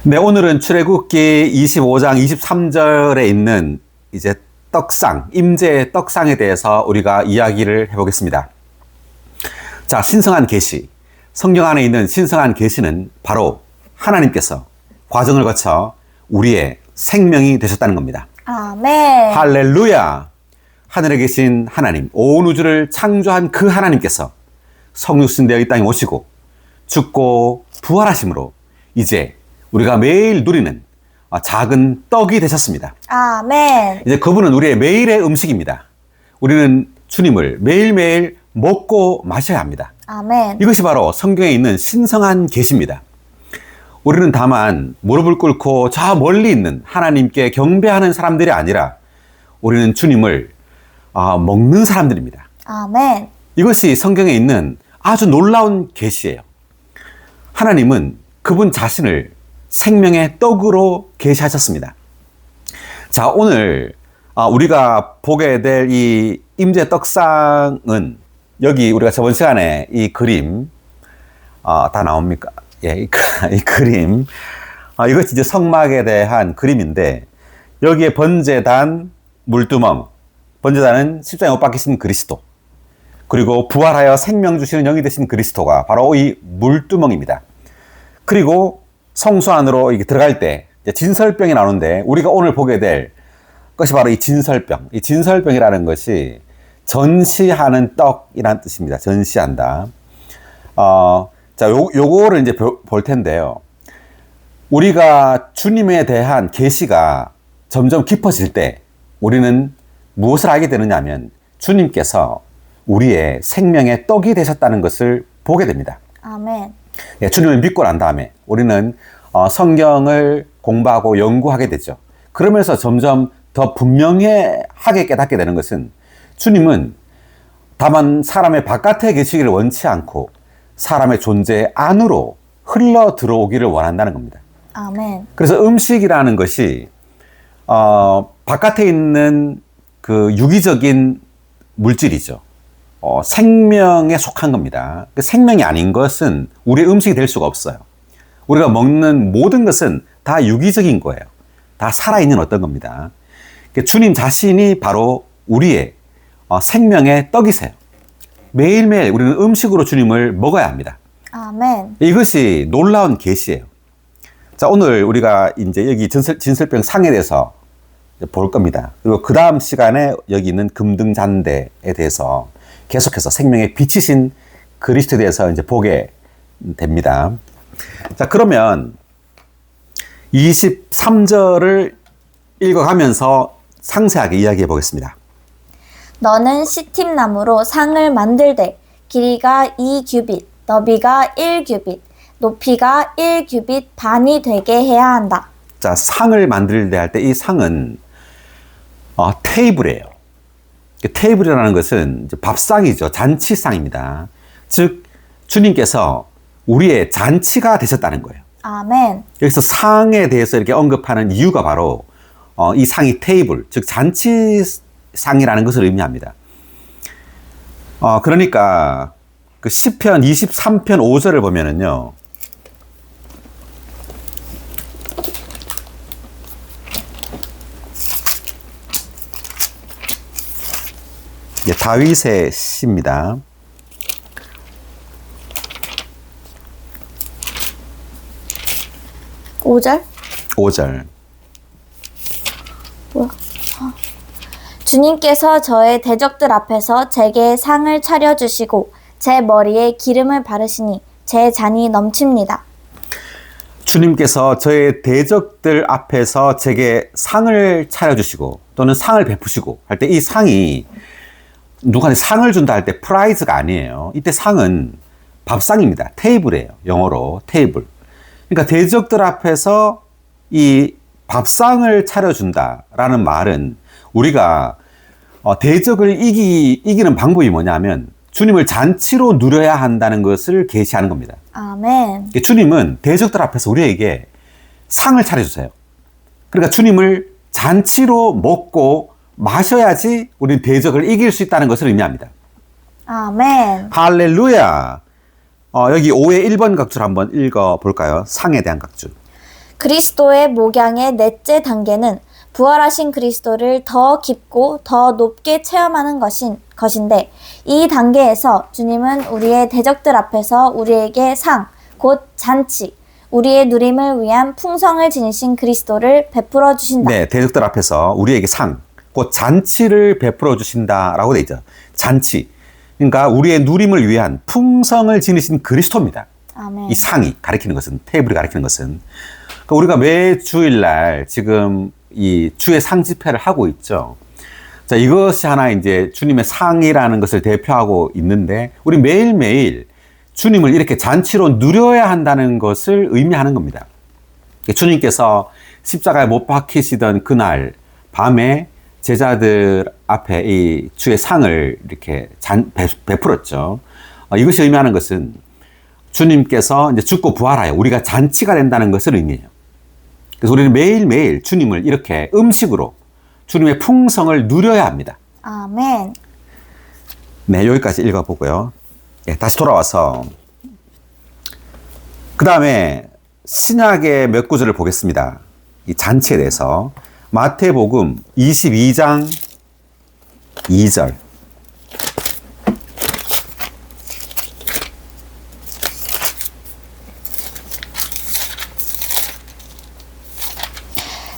네, 오늘은 출애굽기 25장 23절에 있는 이제 떡상, 임재의 떡상에 대해서 우리가 이야기를 해보겠습니다. 자, 신성한 계시. 성경 안에 있는 신성한 계시는 바로 하나님께서 과정을 거쳐 우리의 생명이 되셨다는 겁니다. 아멘. 할렐루야! 하늘에 계신 하나님, 온 우주를 창조한 그 하나님께서 성육신 되어 이 땅에 오시고 죽고 부활하심으로 이제 우리가 매일 누리는 작은 떡이 되셨습니다. 아멘. 이제 그분은 우리의 매일의 음식입니다. 우리는 주님을 매일매일 먹고 마셔야 합니다. 아멘. 이것이 바로 성경에 있는 신성한 계시입니다. 우리는 다만 무릎을 꿇고 저 멀리 있는 하나님께 경배하는 사람들이 아니라 우리는 주님을 먹는 사람들입니다. 아멘. 이것이 성경에 있는 아주 놀라운 계시예요. 하나님은 그분 자신을 생명의 떡으로 계시하셨습니다. 자, 오늘 우리가 보게 될 이 임재 떡상은 여기 우리가 저번 시간에 이 그림 다 나옵니까? 예, 이 그림 이것이 이제 성막에 대한 그림인데 여기에 번제단, 물두멍, 번제단은 십자가에 못 박히신 그리스도, 그리고 부활하여 생명 주시는 영이 되신 그리스도가 바로 이 물두멍입니다. 그리고 성소 안으로 이렇게 들어갈 때 진설병이 나오는데 우리가 오늘 보게 될 것이 바로 이 진설병. 이 진설병이라는 것이 전시하는 떡이라는 뜻입니다. 전시한다. 자, 요거를 이제 볼 텐데요. 우리가 주님에 대한 계시가 점점 깊어질 때 우리는 무엇을 알게 되느냐 하면 주님께서 우리의 생명의 떡이 되셨다는 것을 보게 됩니다. 아멘. 예, 주님을 믿고 난 다음에 우리는 성경을 공부하고 연구하게 되죠. 그러면서 점점 더 분명하게 깨닫게 되는 것은 주님은 다만 사람의 바깥에 계시기를 원치 않고 사람의 존재 안으로 흘러 들어오기를 원한다는 겁니다. 아멘. 그래서 음식이라는 것이 바깥에 있는 그 유기적인 물질이죠. 생명에 속한 겁니다. 그 생명이 아닌 것은 우리의 음식이 될 수가 없어요. 우리가 먹는 모든 것은 다 유기적인 거예요. 다 살아있는 어떤 겁니다. 주님 자신이 바로 우리의 생명의 떡이세요. 매일매일 우리는 음식으로 주님을 먹어야 합니다. 아멘. 이것이 놀라운 계시예요. 자, 오늘 우리가 이제 여기 진설병 상에 대해서 볼 겁니다. 그리고 그 다음 시간에 여기 있는 금등잔대에 대해서 계속해서 생명의 빛이신 그리스도에 대해서 이제 보게 됩니다. 자, 그러면 23절을 읽어가면서 상세하게 이야기해 보겠습니다. 너는 시팀나무로 상을 만들되 길이가 2규빗, 너비가 1규빗, 높이가 1규빗 반이 되게 해야 한다. 자, 상을 만들 때 할 때 이 상은 테이블이에요. 테이블이라는 것은 이제 밥상이죠. 잔치상입니다. 즉 주님께서 우리의 잔치가 되셨다는 거예요. 아멘. 여기서 상에 대해서 이렇게 언급하는 이유가 바로 이 상이 테이블, 즉 잔치상이라는 것을 의미합니다. 그러니까 그 시편 23편 5절을 보면은요. 다윗의 시입니다. 오절 5절. 뭐야? 주님께서 저의 대적들 앞에서 제게 상을 차려주시고 제 머리에 기름을 바르시니 제 잔이 넘칩니다. 주님께서 저의 대적들 앞에서 제게 상을 차려주시고 또는 상을 베푸시고 할 때 이 상이 누구한테 상을 준다 할 때 프라이즈가 아니에요. 이때 상은 밥상입니다. 테이블이에요. 영어로 테이블. 그러니까 대적들 앞에서 이 밥상을 차려준다라는 말은 우리가 대적을 이기는 방법이 뭐냐면 주님을 잔치로 누려야 한다는 것을 계시하는 겁니다. 아멘. 주님은 대적들 앞에서 우리에게 상을 차려주세요. 그러니까 주님을 잔치로 먹고 마셔야지 우리는 대적을 이길 수 있다는 것을 의미합니다. 아멘. 할렐루야. 여기 5의 1번 각줄 한번 읽어볼까요? 상에 대한 각줄. 그리스도의 목양의 넷째 단계는 부활하신 그리스도를 더 깊고 더 높게 체험하는 것인데 이 단계에서 주님은 우리의 대적들 앞에서 우리에게 상, 곧 잔치, 우리의 누림을 위한 풍성을 지니신 그리스도를 베풀어 주신다. 네, 대적들 앞에서 우리에게 상, 곧 잔치를 베풀어 주신다라고 돼 있죠. 잔치. 그러니까 우리의 누림을 위한 풍성을 지니신 그리스도입니다. 아멘. 이 상이 가리키는 것은, 테이블이 가리키는 것은. 그러니까 우리가 매 주일날 지금 이 주의 상 집회를 하고 있죠. 자, 이것이 하나 이제 주님의 상이라는 것을 대표하고 있는데, 우리 매일매일 주님을 이렇게 잔치로 누려야 한다는 것을 의미하는 겁니다. 주님께서 십자가에 못 박히시던 그날 밤에 제자들 앞에 이 주의 상을 이렇게 베풀었죠. 이것이 의미하는 것은 주님께서 이제 죽고 부활하여 우리가 잔치가 된다는 것을 의미해요. 그래서 우리는 매일매일 주님을 이렇게 음식으로 주님의 풍성을 누려야 합니다. 아멘. 네, 여기까지 읽어보고요. 예, 다시 돌아와서 그 다음에 신약의 몇 구절을 보겠습니다. 이 잔치에 대해서 마태복음 22장 2절.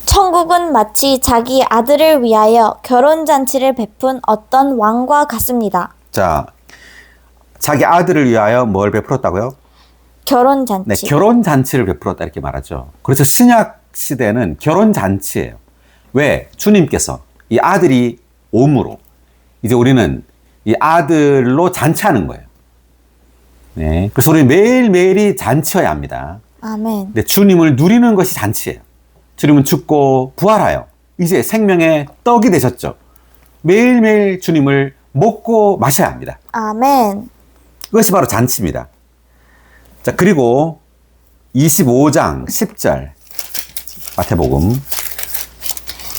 천국은 마치 자기 아들을 위하여 결혼잔치를 베푼 어떤 왕과 같습니다. 자, 자기 아들을 위하여 뭘 베풀었다고요? 결혼잔치. 네, 결혼잔치를 베풀었다 이렇게 말하죠. 그래서 신약 시대는 결혼잔치예요. 왜? 주님께서 이 아들이 옴으로 이제 우리는 이 아들로 잔치하는 거예요. 네, 그래서 우리는 매일매일이 잔치여야 합니다. 아멘. 네, 주님을 누리는 것이 잔치예요. 주님은 죽고 부활하여 이제 생명의 떡이 되셨죠. 매일매일 주님을 먹고 마셔야 합니다. 아멘. 그것이 바로 잔치입니다. 자, 그리고 25장 10절 마태복음.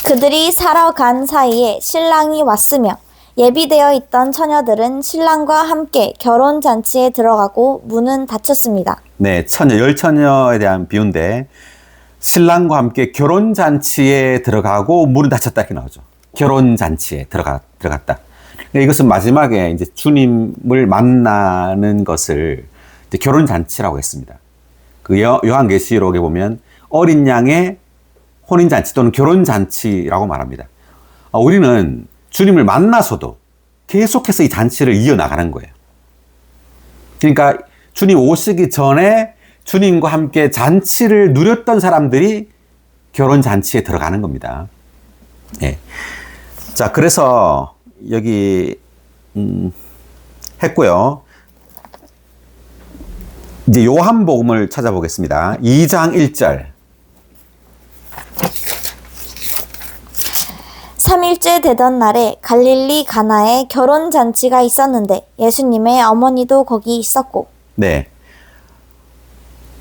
그들이 살아간 사이에 신랑이 왔으며 예비되어 있던 처녀들은 신랑과 함께 결혼잔치에 들어가고 문은 닫혔습니다. 네, 처녀, 열처녀에 대한 비유인데 신랑과 함께 결혼잔치에 들어가고 문을 닫혔다 이렇게 나오죠. 결혼잔치에 들어갔다. 이것은 마지막에 이제 주님을 만나는 것을 이제 결혼잔치라고 했습니다. 그 요한계시록에 보면 어린 양의 혼인잔치 또는 결혼잔치라고 말합니다. 우리는 주님을 만나서도 계속해서 이 잔치를 이어나가는 거예요. 그러니까 주님 오시기 전에 주님과 함께 잔치를 누렸던 사람들이 결혼잔치에 들어가는 겁니다. 예. 자, 그래서 여기 했고요. 이제 요한복음을 찾아보겠습니다. 2장 1절. 3일째 되던 날에 갈릴리 가나에 결혼잔치가 있었는데 예수님의 어머니도 거기 있었고. 네.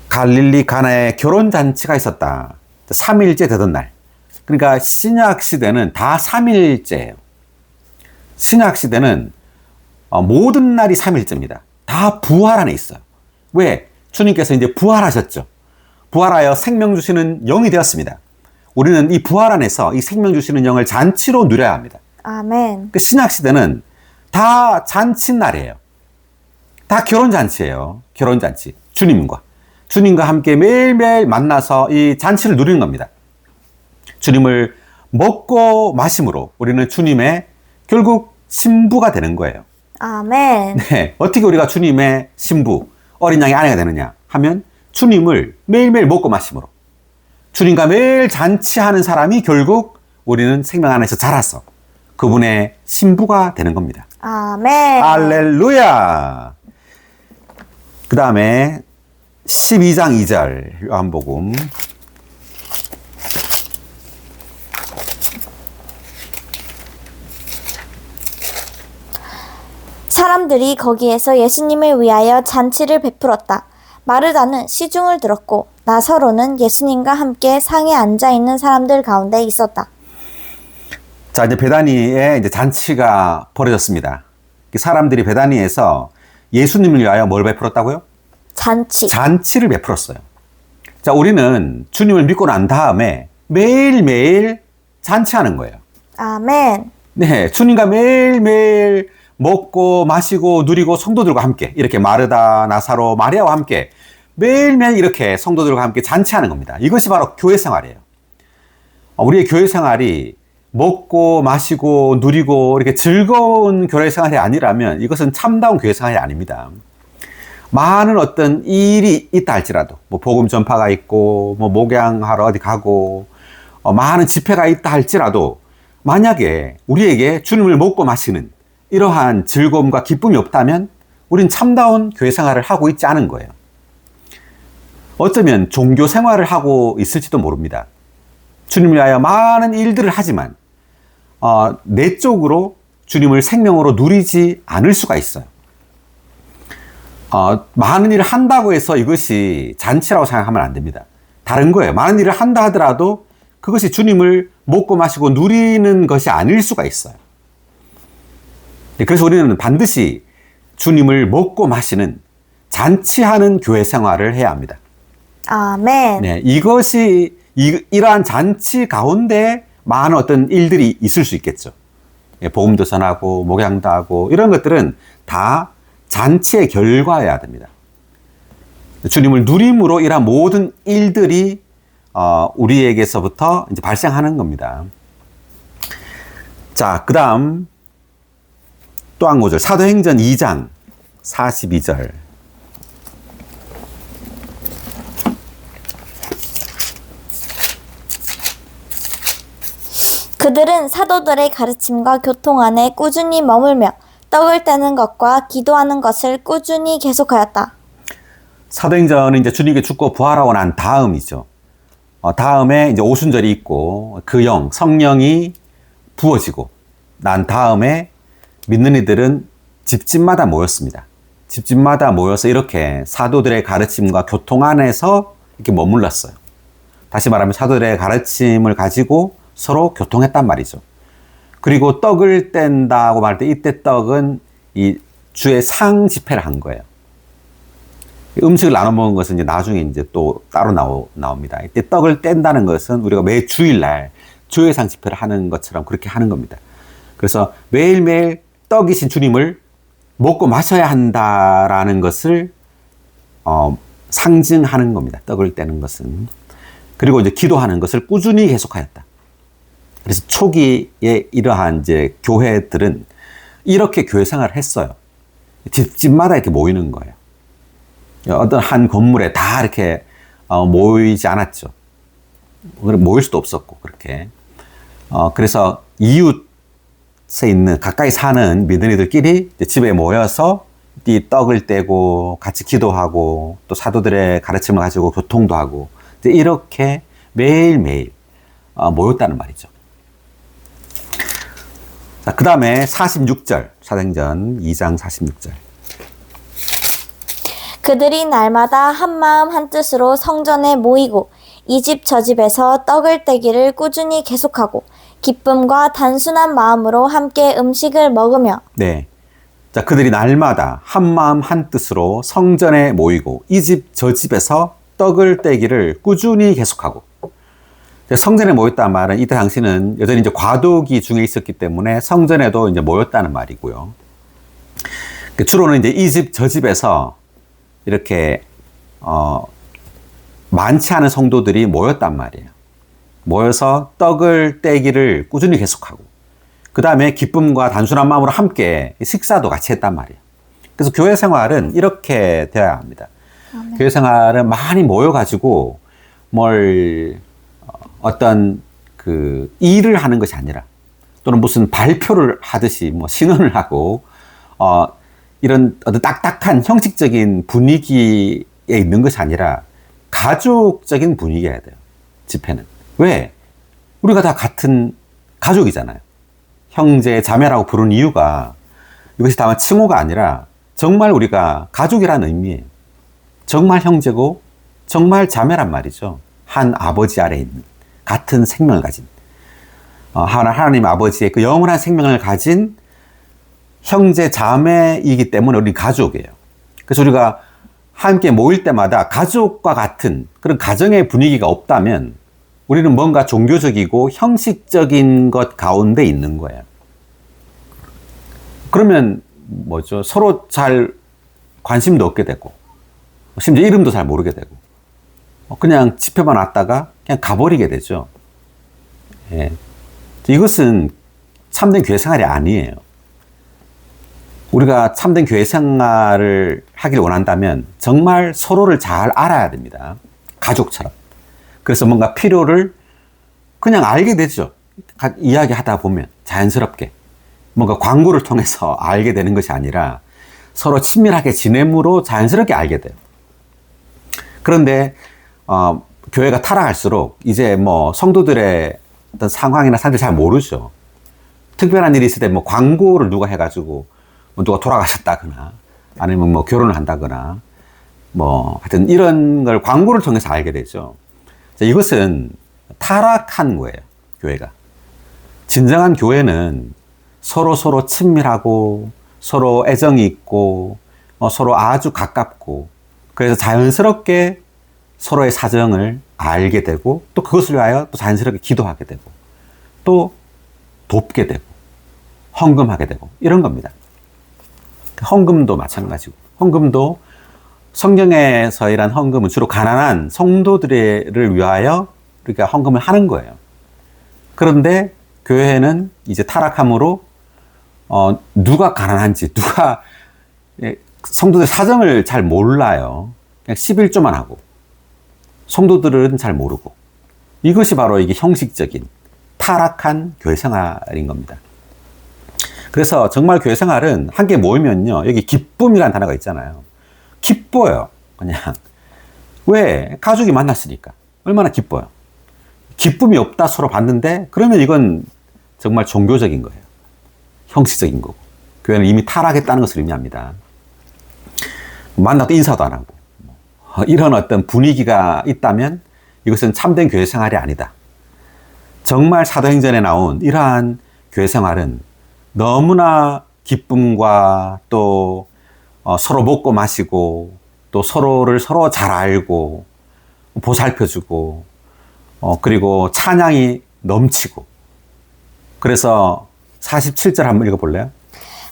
갈릴리 가나에 결혼잔치가 있었다. 3일째 되던 날. 그러니까 신약 시대는 다 3일째예요. 신약 시대는 모든 날이 3일째입니다. 다 부활 안에 있어요. 왜? 주님께서 이제 부활하셨죠. 부활하여 생명 주시는 영이 되었습니다. 우리는 이 부활 안에서 이 생명 주시는 영을 잔치로 누려야 합니다. 아멘. 그 신약 시대는 다 잔치날이에요. 다 결혼잔치예요. 결혼잔치. 주님과 함께 매일매일 만나서 이 잔치를 누리는 겁니다. 주님을 먹고 마심으로 우리는 주님의 결국 신부가 되는 거예요. 아멘. 네, 어떻게 우리가 주님의 신부, 어린 양의 아내가 되느냐 하면 주님을 매일매일 먹고 마심으로 주님과 매일 잔치하는 사람이 결국 우리는 생명 안에서 자라서 그분의 신부가 되는 겁니다. 아멘. 할렐루야. 그 다음에 12장 2절 요한복음. 사람들이 거기에서 예수님을 위하여 잔치를 베풀었다. 마르다는 시중을 들었고 나서로는 예수님과 함께 상에 앉아 있는 사람들 가운데 있었다. 자, 이제 베다니에 이제 잔치가 벌어졌습니다. 사람들이 베다니에서 예수님을 위하여 뭘 베풀었다고요? 잔치. 잔치를 베풀었어요. 자, 우리는 주님을 믿고 난 다음에 매일매일 잔치하는 거예요. 아멘. 네, 주님과 매일매일 먹고 마시고 누리고 성도들과 함께 이렇게 마르다, 나사로, 마리아와 함께 매일매일 이렇게 성도들과 함께 잔치하는 겁니다. 이것이 바로 교회 생활이에요. 우리의 교회 생활이 먹고 마시고 누리고 이렇게 즐거운 교회 생활이 아니라면 이것은 참다운 교회 생활이 아닙니다. 많은 어떤 일이 있다 할지라도 뭐 복음 전파가 있고 뭐 목양하러 어디 가고 많은 집회가 있다 할지라도 만약에 우리에게 주님을 먹고 마시는 이러한 즐거움과 기쁨이 없다면 우린 참다운 교회 생활을 하고 있지 않은 거예요. 어쩌면 종교 생활을 하고 있을지도 모릅니다. 주님을 위하여 많은 일들을 하지만 내적으로 주님을 생명으로 누리지 않을 수가 있어요. 많은 일을 한다고 해서 이것이 잔치라고 생각하면 안 됩니다. 다른 거예요. 많은 일을 한다 하더라도 그것이 주님을 먹고 마시고 누리는 것이 아닐 수가 있어요. 그래서 우리는 반드시 주님을 먹고 마시는 잔치하는 교회 생활을 해야 합니다. 아멘. 네, 이러한 잔치 가운데 많은 어떤 일들이 있을 수 있겠죠. 복음도 전하고 목양도 하고 이런 것들은 다 잔치의 결과여야 됩니다. 주님을 누림으로 이러한 모든 일들이 우리에게서부터 이제 발생하는 겁니다. 자, 그 다음 또 한 구절 사도행전 2장 42절. 그들은 사도들의 가르침과 교통 안에 꾸준히 머물며 떡을 떼는 것과 기도하는 것을 꾸준히 계속하였다. 사도행전은 이제 주님께 죽고 부활하고 난 다음이죠. 다음에 이제 오순절이 있고 그 성령이 부어지고 난 다음에 믿는 이들은 집집마다 모였습니다. 집집마다 모여서 이렇게 사도들의 가르침과 교통 안에서 이렇게 머물렀어요. 다시 말하면 사도들의 가르침을 가지고 서로 교통했단 말이죠. 그리고 떡을 뗀다고 말할 때 이때 떡은 이 주의 상 집회를 한 거예요. 음식을 나눠 먹은 것은 이제 나중에 이제 또 따로 나옵니다. 이때 떡을 뗀다는 것은 우리가 매 주일날 주의 상 집회를 하는 것처럼 그렇게 하는 겁니다. 그래서 매일매일 떡이신 주님을 먹고 마셔야 한다라는 것을 상징하는 겁니다. 떡을 떼는 것은. 그리고 이제 기도하는 것을 꾸준히 계속하였다. 그래서 초기에 이러한 이제 교회들은 이렇게 교회 생활을 했어요. 집집마다 이렇게 모이는 거예요. 어떤 한 건물에 다 이렇게 모이지 않았죠. 모일 수도 없었고, 그렇게. 그래서 이웃에 있는, 가까이 사는 믿음이들끼리 집에 모여서 이 떡을 떼고 같이 기도하고 또 사도들의 가르침을 가지고 교통도 하고 이렇게 매일매일 모였다는 말이죠. 자, 그 다음에 46절, 사도행전 2장 46절. 그들이 날마다 한마음 한뜻으로 성전에 모이고 이 집 저 집에서 떡을 떼기를 꾸준히 계속하고 기쁨과 단순한 마음으로 함께 음식을 먹으며. 네. 자, 그들이 날마다 한마음 한뜻으로 성전에 모이고 이 집 저 집에서 떡을 떼기를 꾸준히 계속하고. 성전에 모였다는 말은 이때 당시는 여전히 이제 과도기 중에 있었기 때문에 성전에도 이제 모였다는 말이고요. 주로는 이제 이 집 저 집에서 이렇게 많지 않은 성도들이 모였단 말이에요. 모여서 떡을 떼기를 꾸준히 계속하고 그 다음에 기쁨과 단순한 마음으로 함께 식사도 같이 했단 말이에요. 그래서 교회 생활은 이렇게 되어야 합니다. 아멘. 교회 생활은 많이 모여가지고 어떤 그 일을 하는 것이 아니라 또는 무슨 발표를 하듯이 뭐 신원을 하고 이런 어떤 딱딱한 형식적인 분위기에 있는 것이 아니라 가족적인 분위기여야 돼요. 집회는. 왜? 우리가 다 같은 가족이잖아요. 형제, 자매라고 부르는 이유가 이것이 다만 칭호가 아니라 정말 우리가 가족이라는 의미예요. 정말 형제고 정말 자매란 말이죠. 한 아버지 아래에 있는 같은 생명을 가진 하나님 아버지의 그 영원한 생명을 가진 형제 자매이기 때문에 우리 가족이에요. 그래서 우리가 함께 모일 때마다 가족과 같은 그런 가정의 분위기가 없다면 우리는 뭔가 종교적이고 형식적인 것 가운데 있는 거예요. 그러면 뭐죠? 서로 잘 관심도 없게 되고, 심지어 이름도 잘 모르게 되고, 그냥 집회만 왔다가 그냥 가버리게 되죠. 예. 이것은 참된 교회 생활이 아니에요. 우리가 참된 교회 생활을 하기를 원한다면 정말 서로를 잘 알아야 됩니다. 가족처럼. 그래서 뭔가 필요를 그냥 알게 되죠. 이야기하다 보면 자연스럽게. 뭔가 광고를 통해서 알게 되는 것이 아니라 서로 친밀하게 지냄으로 자연스럽게 알게 돼요. 그런데 교회가 타락할수록 이제 뭐 성도들의 어떤 상황이나 사람들이 잘 모르죠. 특별한 일이 있을 때 뭐 광고를 누가 해가지고 뭐 누가 돌아가셨다거나 아니면 뭐 결혼을 한다거나 뭐 하여튼 이런 걸 광고를 통해서 알게 되죠. 이것은 타락한 거예요. 교회가. 진정한 교회는 서로 친밀하고 서로 애정이 있고 서로 아주 가깝고 그래서 자연스럽게 서로의 사정을 알게 되고 또 그것을 위하여 또 자연스럽게 기도하게 되고 또 돕게 되고 헌금하게 되고 이런 겁니다. 헌금도 마찬가지고 헌금도 성경에서 이란 헌금은 주로 가난한 성도들을 위하여 우리가 헌금을 하는 거예요. 그런데 교회는 이제 타락함으로 누가 가난한지 누가 성도들 사정을 잘 몰라요. 그냥 11조만 하고 성도들은 잘 모르고 이것이 바로 이게 형식적인 타락한 교회 생활인 겁니다. 그래서 정말 교회 생활은 함께 모이면요 여기 기쁨이라는 단어가 있잖아요. 기뻐요. 그냥 왜? 가족이 만났으니까 얼마나 기뻐요. 기쁨이 없다 서로 봤는데 그러면 이건 정말 종교적인 거예요. 형식적인 거고 교회는 이미 타락했다는 것을 의미합니다. 만나도 인사도 안 하고 이런 어떤 분위기가 있다면 이것은 참된 교회 생활이 아니다. 정말 사도행전에 나온 이러한 교회 생활은 너무나 기쁨과 또 서로 먹고 마시고 또 서로를 서로 잘 알고 보살펴주고 그리고 찬양이 넘치고 그래서 47절 한번 읽어볼래요?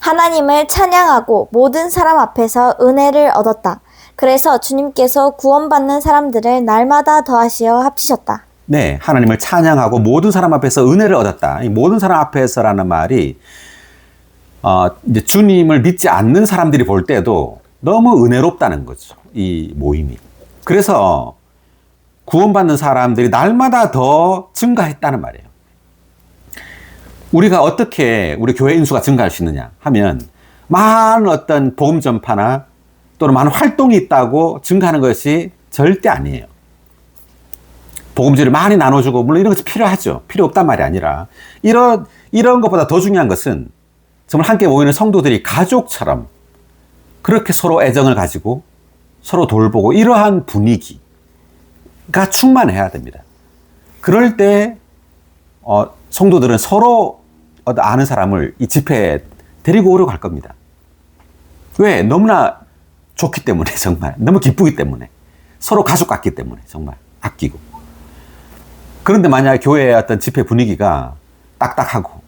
하나님을 찬양하고 모든 사람 앞에서 은혜를 얻었다. 그래서 주님께서 구원받는 사람들을 날마다 더하시어 합치셨다. 네, 하나님을 찬양하고 모든 사람 앞에서 은혜를 얻었다. 이 모든 사람 앞에서라는 말이 이제 주님을 믿지 않는 사람들이 볼 때도 너무 은혜롭다는 거죠. 이 모임이. 그래서 구원받는 사람들이 날마다 더 증가했다는 말이에요. 우리가 어떻게 우리 교회 인수가 증가할 수 있느냐 하면 많은 어떤 복음 전파나 또는 많은 활동이 있다고 증가하는 것이 절대 아니에요. 복음지를 많이 나눠주고 물론 이런 것이 필요하죠. 필요 없단 말이 아니라 이런 것보다 더 중요한 것은 정말 함께 모이는 성도들이 가족처럼 그렇게 서로 애정을 가지고 서로 돌보고 이러한 분위기가 충만해야 됩니다. 그럴 때 성도들은 서로 아는 사람을 이 집회에 데리고 오려고 할 겁니다. 왜? 너무나 좋기 때문에 정말 너무 기쁘기 때문에 서로 가족 같기 때문에 정말 아끼고 그런데 만약 교회의 어떤 집회 분위기가 딱딱하고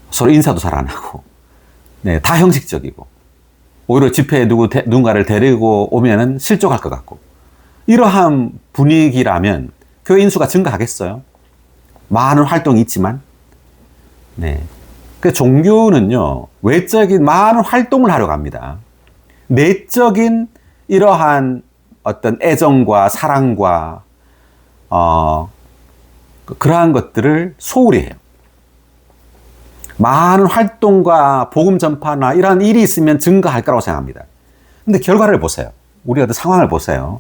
서로 인사도 잘 안 하고 네, 다 형식적이고 오히려 집회에 누군가를 데리고 오면은 실족할 것 같고 이러한 분위기라면 교회 인수가 증가하겠어요? 많은 활동이 있지만 네. 그 종교는요 외적인 많은 활동을 하려고 합니다. 내적인 이러한 어떤 애정과 사랑과 그러한 것들을 소홀히 해요. 많은 활동과 복음 전파나 이러한 일이 있으면 증가할 거라고 생각합니다. 근데 결과를 보세요. 우리 어떤 상황을 보세요.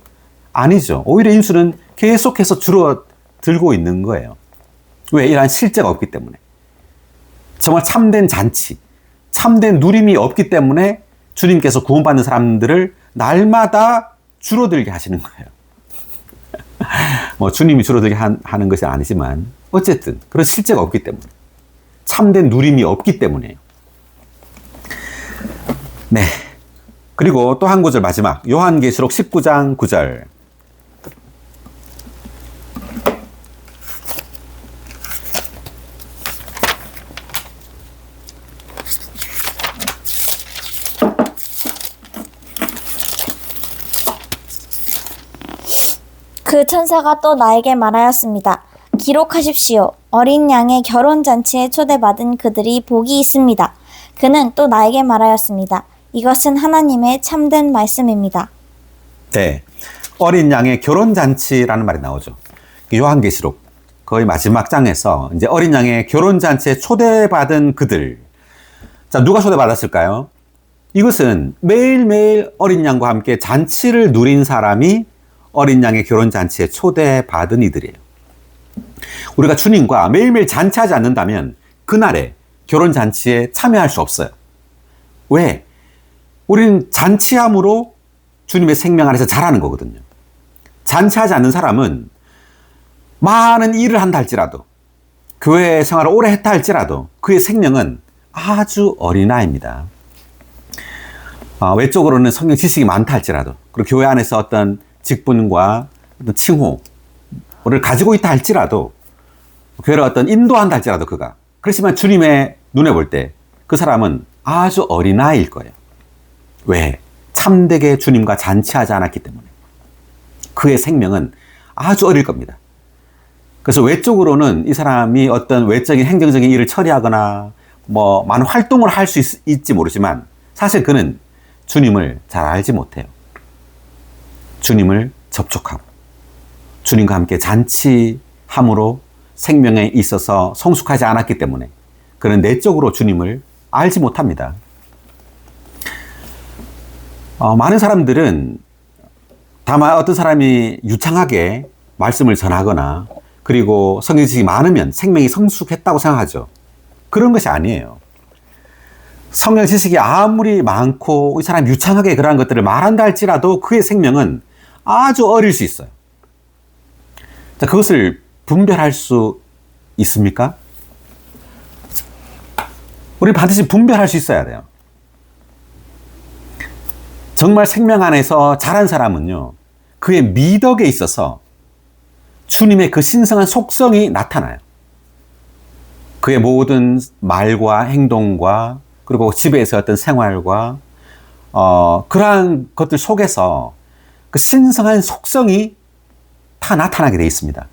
아니죠. 오히려 인수는 계속해서 줄어들고 있는 거예요. 왜? 이러한 실제가 없기 때문에. 정말 참된 잔치, 참된 누림이 없기 때문에 주님께서 구원받는 사람들을 날마다 줄어들게 하시는 거예요. 뭐 주님이 줄어들게 하는 것이 아니지만 어쨌든 그런 실제가 없기 때문에 참된 누림이 없기 때문이에요. 네. 그리고 또 한 구절 마지막 요한계시록 19장 9절. 그 천사가 또 나에게 말하였습니다. 기록하십시오. 어린 양의 결혼잔치에 초대받은 그들이 복이 있습니다. 그는 또 나에게 말하였습니다. 이것은 하나님의 참된 말씀입니다. 네. 어린 양의 결혼잔치라는 말이 나오죠. 요한계시록 거의 마지막 장에서 이제 어린 양의 결혼잔치에 초대받은 그들. 자, 누가 초대받았을까요? 이것은 매일매일 어린 양과 함께 잔치를 누린 사람이 어린 양의 결혼잔치에 초대받은 이들이에요. 우리가 주님과 매일매일 잔치하지 않는다면 그날의 결혼잔치에 참여할 수 없어요. 왜? 우리는 잔치함으로 주님의 생명 안에서 자라는 거거든요. 잔치하지 않는 사람은 많은 일을 한다 할지라도, 교회 생활을 오래 했다 할지라도 그의 생명은 아주 어린아이입니다. 외적으로는 성경 지식이 많다 할지라도, 그리고 교회 안에서 어떤 직분과 어떤 칭호를 가지고 있다 할지라도, 교회를 어떤 인도한다 할지라도 그렇지만 주님의 눈에 볼 때 그 사람은 아주 어린아이일 거예요. 왜? 참되게 주님과 잔치하지 않았기 때문에. 그의 생명은 아주 어릴 겁니다. 그래서 외적으로는 이 사람이 어떤 외적인 행정적인 일을 처리하거나 많은 활동을 할 수 있을지 모르지만 사실 그는 주님을 잘 알지 못해요. 주님을 접촉하고 주님과 함께 잔치함으로 생명에 있어서 성숙하지 않았기 때문에 그는 내적으로 주님을 알지 못합니다. 많은 사람들은 다만 어떤 사람이 유창하게 말씀을 전하거나 그리고 성경 지식이 많으면 생명이 성숙했다고 생각하죠. 그런 것이 아니에요. 성경 지식이 아무리 많고 이 사람이 유창하게 그러한 것들을 말한다 할지라도 그의 생명은 아주 어릴 수 있어요. 자, 그것을 분별할 수 있습니까? 우리 반드시 분별할 수 있어야 돼요. 정말 생명 안에서 자란 사람은요, 그의 미덕에 있어서 주님의 그 신성한 속성이 나타나요. 그의 모든 말과 행동과 그리고 집에서 어떤 생활과 그러한 것들 속에서 그 신성한 속성이 다 나타나게 되어 있습니다.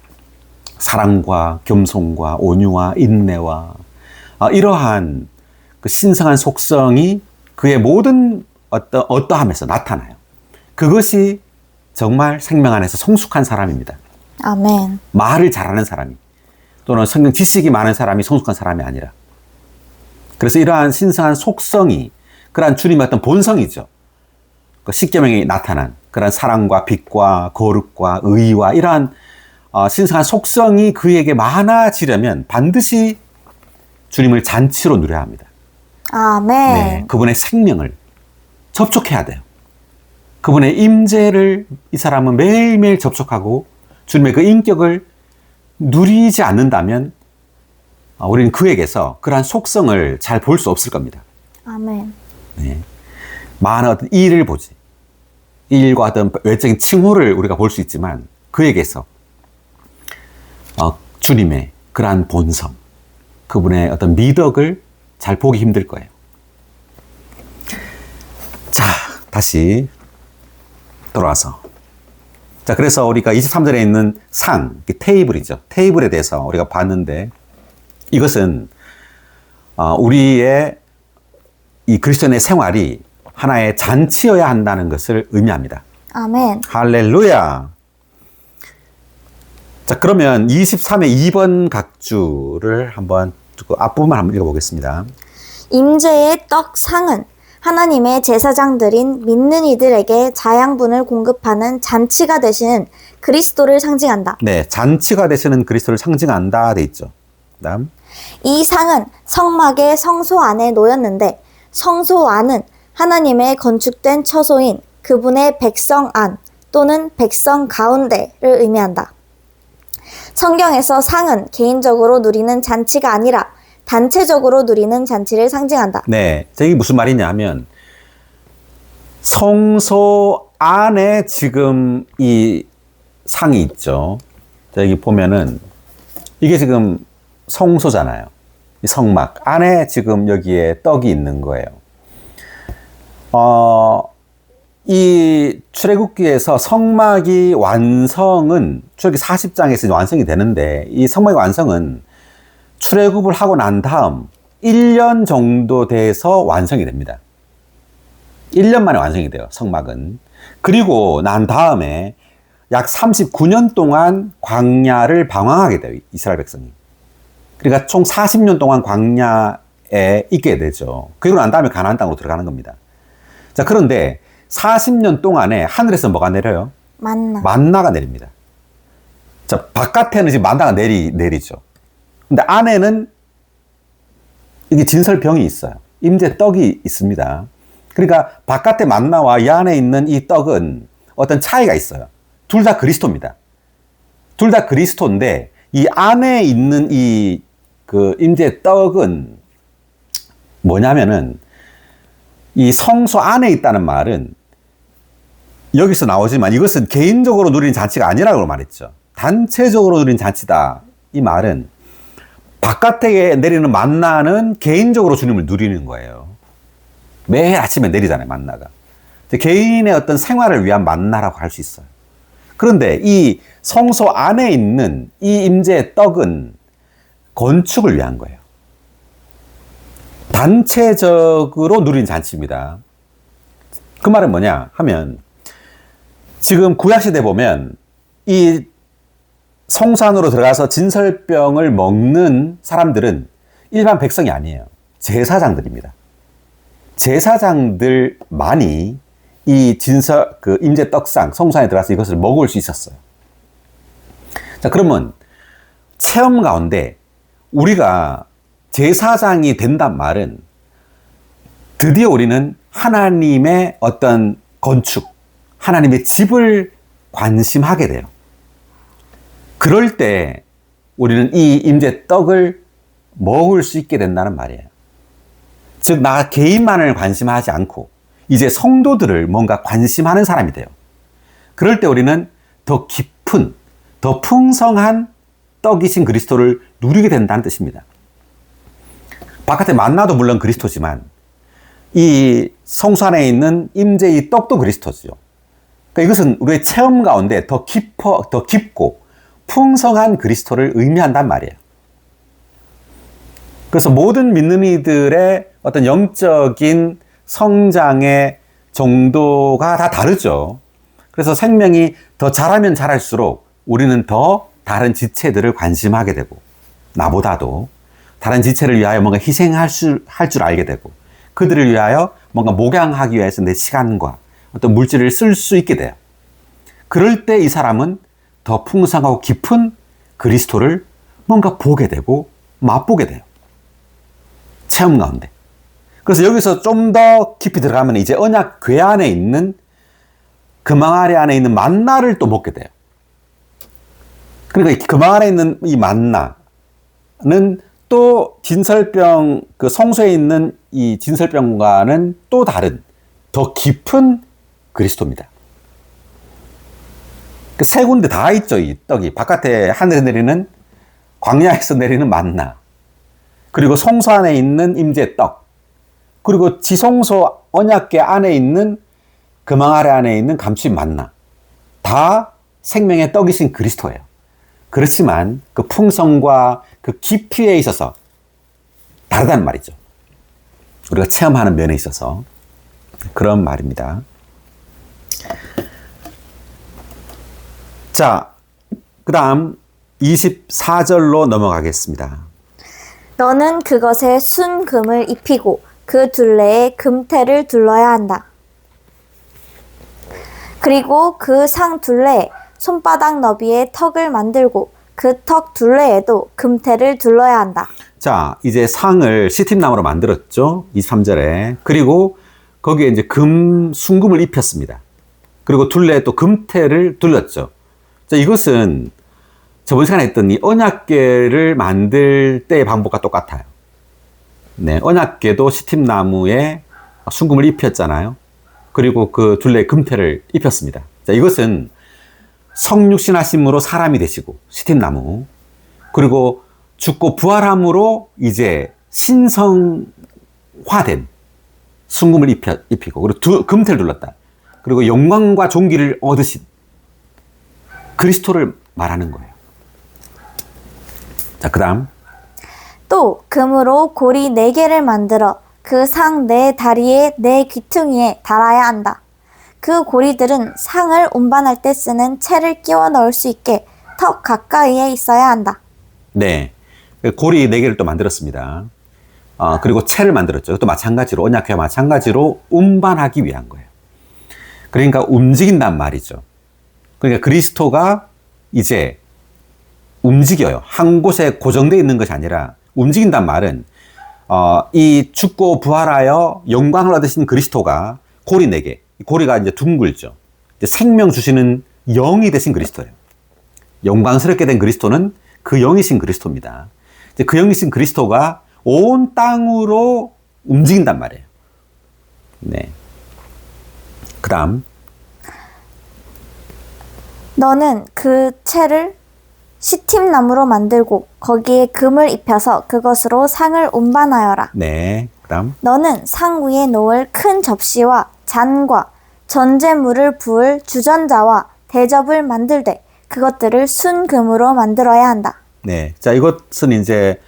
사랑과 겸손과 온유와 인내와 이러한 그 신성한 속성이 그의 모든 어떠함에서 나타나요. 그것이 정말 생명 안에서 성숙한 사람입니다. 아멘. 말을 잘하는 사람이 또는 성경 지식이 많은 사람이 성숙한 사람이 아니라, 그래서 이러한 신성한 속성이 그러한 주님의 어떤 본성이죠. 그 십계명에 나타난 그러한 사랑과 빛과 거룩과 의와 이러한 신성한 속성이 그에게 많아지려면 반드시 주님을 잔치로 누려야 합니다. 아멘. 네, 그분의 생명을 접촉해야 돼요. 그분의 임재를 이 사람은 매일매일 접촉하고 주님의 그 인격을 누리지 않는다면 우리는 그에게서 그러한 속성을 잘 볼 수 없을 겁니다. 아멘. 네. 많은 어떤 일을 보지, 일과 어떤 외적인 칭호를 우리가 볼 수 있지만 그에게서 주님의 그러한 본성, 그분의 어떤 미덕을 잘 보기 힘들 거예요. 자, 다시 돌아와서. 자, 그래서 우리가 23절에 있는 상, 테이블이죠. 테이블에 대해서 우리가 봤는데, 이것은 우리의 이 그리스도인의 생활이 하나의 잔치여야 한다는 것을 의미합니다. 아멘. 할렐루야. 자, 그러면 23의 2번 각주를 한번 앞부분만 한번 읽어보겠습니다. 임재의 떡 상은 하나님의 제사장들인 믿는 이들에게 자양분을 공급하는 잔치가 되시는 그리스도를 상징한다. 네, 잔치가 되시는 그리스도를 상징한다 돼 있죠. 그다음 이 상은 성막의 성소 안에 놓였는데 성소 안은 하나님의 건축된 처소인 그분의 백성 안 또는 백성 가운데를 의미한다. 성경에서 상은 개인적으로 누리는 잔치가 아니라 단체적으로 누리는 잔치를 상징한다. 네, 이게 무슨 말이냐 하면 성소 안에 지금 이 상이 있죠. 자, 여기 보면은 이게 지금 성소잖아요. 이 성막 안에 지금 여기에 떡이 있는 거예요. 이 출애굽기에서 성막이 완성은 출애굽기 40장에서 완성이 되는데 이 성막의 완성은 출애굽을 하고 난 다음 1년 정도 돼서 완성이 됩니다. 1년 만에 완성이 돼요, 성막은. 그리고 난 다음에 약 39년 동안 광야를 방황하게 돼요, 이스라엘 백성이. 그러니까 총 40년 동안 광야에 있게 되죠. 그리고 난 다음에 가나안 땅으로 들어가는 겁니다. 자, 그런데 40년 동안에 하늘에서 뭐가 내려요? 만나가 내립니다. 자, 바깥에는 지금 만나가 내리죠. 근데 안에는 이게 진설병이 있어요. 임재 떡이 있습니다. 그러니까 바깥에 만나와 이 안에 있는 이 떡은 어떤 차이가 있어요. 둘 다 그리스도입니다. 둘 다 그리스도인데 이 안에 있는 이 그 임재 떡은 뭐냐면은 이 성소 안에 있다는 말은 여기서 나오지만 이것은 개인적으로 누리는 잔치가 아니라고 말했죠. 단체적으로 누리는 잔치다. 이 말은 바깥에 내리는 만나는 개인적으로 주님을 누리는 거예요. 매일 아침에 내리잖아요, 만나가. 개인의 어떤 생활을 위한 만나라고 할 수 있어요. 그런데 이 성소 안에 있는 이 임재의 떡은 건축을 위한 거예요. 단체적으로 누린 잔치입니다. 그 말은 뭐냐 하면 지금 구약시대 보면 이 성소 안으로 들어가서 진설병을 먹는 사람들은 일반 백성이 아니에요. 제사장들입니다. 제사장들만이 이 임재 떡상, 성소 안에 들어가서 이것을 먹을 수 있었어요. 자, 그러면 체험 가운데 우리가 제사장이 된단 말은 드디어 우리는 하나님의 어떤 건축, 하나님의 집을 관심하게 돼요. 그럴 때 우리는 이 임재 떡을 먹을 수 있게 된다는 말이에요. 즉, 나 개인만을 관심하지 않고 이제 성도들을 뭔가 관심하는 사람이 돼요. 그럴 때 우리는 더 깊은, 더 풍성한 떡이신 그리스도를 누리게 된다는 뜻입니다. 바깥에 만나도 물론 그리스도지만 이 성소 안에 있는 임재의 떡도 그리스도죠. 그러니까 이것은 우리의 체험 가운데 더 깊고 풍성한 그리스도를 의미한단 말이에요. 그래서 모든 믿는 이들의 어떤 영적인 성장의 정도가 다 다르죠. 그래서 생명이 더 자라면 자랄수록 우리는 더 다른 지체들을 관심하게 되고, 나보다도 다른 지체를 위하여 뭔가 희생할 줄 알게 되고, 그들을 위하여 뭔가 목양하기 위해서 내 시간과 어떤 물질을 쓸 수 있게 돼요. 그럴 때 이 사람은 더 풍성하고 깊은 그리스도를 뭔가 보게 되고 맛보게 돼요. 체험 가운데. 그래서 여기서 좀 더 깊이 들어가면 이제 언약 궤 안에 있는 금왕 아래 안에 있는 만나를 또 먹게 돼요. 그러니까 금왕 안에 있는 이 만나는 또 진설병, 그 성소에 있는 이 진설병과는 또 다른 더 깊은 그리스도입니다. 그 세 군데 다 있죠, 이 떡이. 바깥에 하늘에 내리는, 광야에서 내리는 만나, 그리고 성소 안에 있는 임재 떡, 그리고 지성소 언약궤 안에 있는 금왕 아래 안에 있는 감추인 만나. 다 생명의 떡이신 그리스도예요. 그렇지만 그 풍성과 그 깊이에 있어서 다르단 말이죠. 우리가 체험하는 면에 있어서 그런 말입니다. 자, 그 다음 24절로 넘어가겠습니다. 너는 그것에 순금을 입히고 그 둘레에 금테를 둘러야 한다. 그리고 그 상 둘레에 손바닥 너비의 턱을 만들고 그 턱 둘레에도 금테를 둘러야 한다. 자, 이제 상을 시팀나무로 만들었죠. 23절에. 그리고 거기에 이제 순금을 입혔습니다. 그리고 둘레에 또 금테를 둘렀죠. 자, 이것은 저번 시간에 했던 이 언약궤를 만들 때의 방법과 똑같아요. 네, 언약궤도 시팀나무에 순금을 입혔잖아요. 그리고 그 둘레에 금태를 입혔습니다. 자, 이것은 성육신하심으로 사람이 되시고 시팀나무, 그리고 죽고 부활함으로 이제 신성화된 순금을 입히고, 그리고 금태를 둘렀다. 그리고 영광과 존귀를 얻으신 그리스도를 말하는 거예요. 자, 그 다음. 또 금으로 고리 4개를 만들어 그 상 4다리에 4귀퉁이에 달아야 한다. 그 고리들은 상을 운반할 때 쓰는 채를 끼워 넣을 수 있게 턱 가까이에 있어야 한다. 네. 고리 4개를 또 만들었습니다. 그리고 채를 만들었죠. 또 마찬가지로, 언약회와 마찬가지로 운반하기 위한 거예요. 그러니까 움직인단 말이죠. 그러니까 그리스도가 이제 움직여요. 한 곳에 고정되어 있는 것이 아니라 움직인단 말은 이 죽고 부활하여 영광을 얻으신 그리스도가 고리 4개, 고리가 이제 둥글죠. 이제 생명 주시는 영이 되신 그리스도예요. 영광스럽게 된 그리스도는 그 영이신 그리스도입니다. 이제 그 영이신 그리스도가 온 땅으로 움직인단 말이에요. 네. 그 다음. 너는 그 채를 시팀나무로 만들고 거기에 금을 입혀서 그것으로 상을 운반하여라. 네. 그 다음. 너는 상 위에 놓을 큰 접시와 잔과 전제물을 부을 주전자와 대접을 만들되 그것들을 순금으로 만들어야 한다. 네. 자, 이것은 이제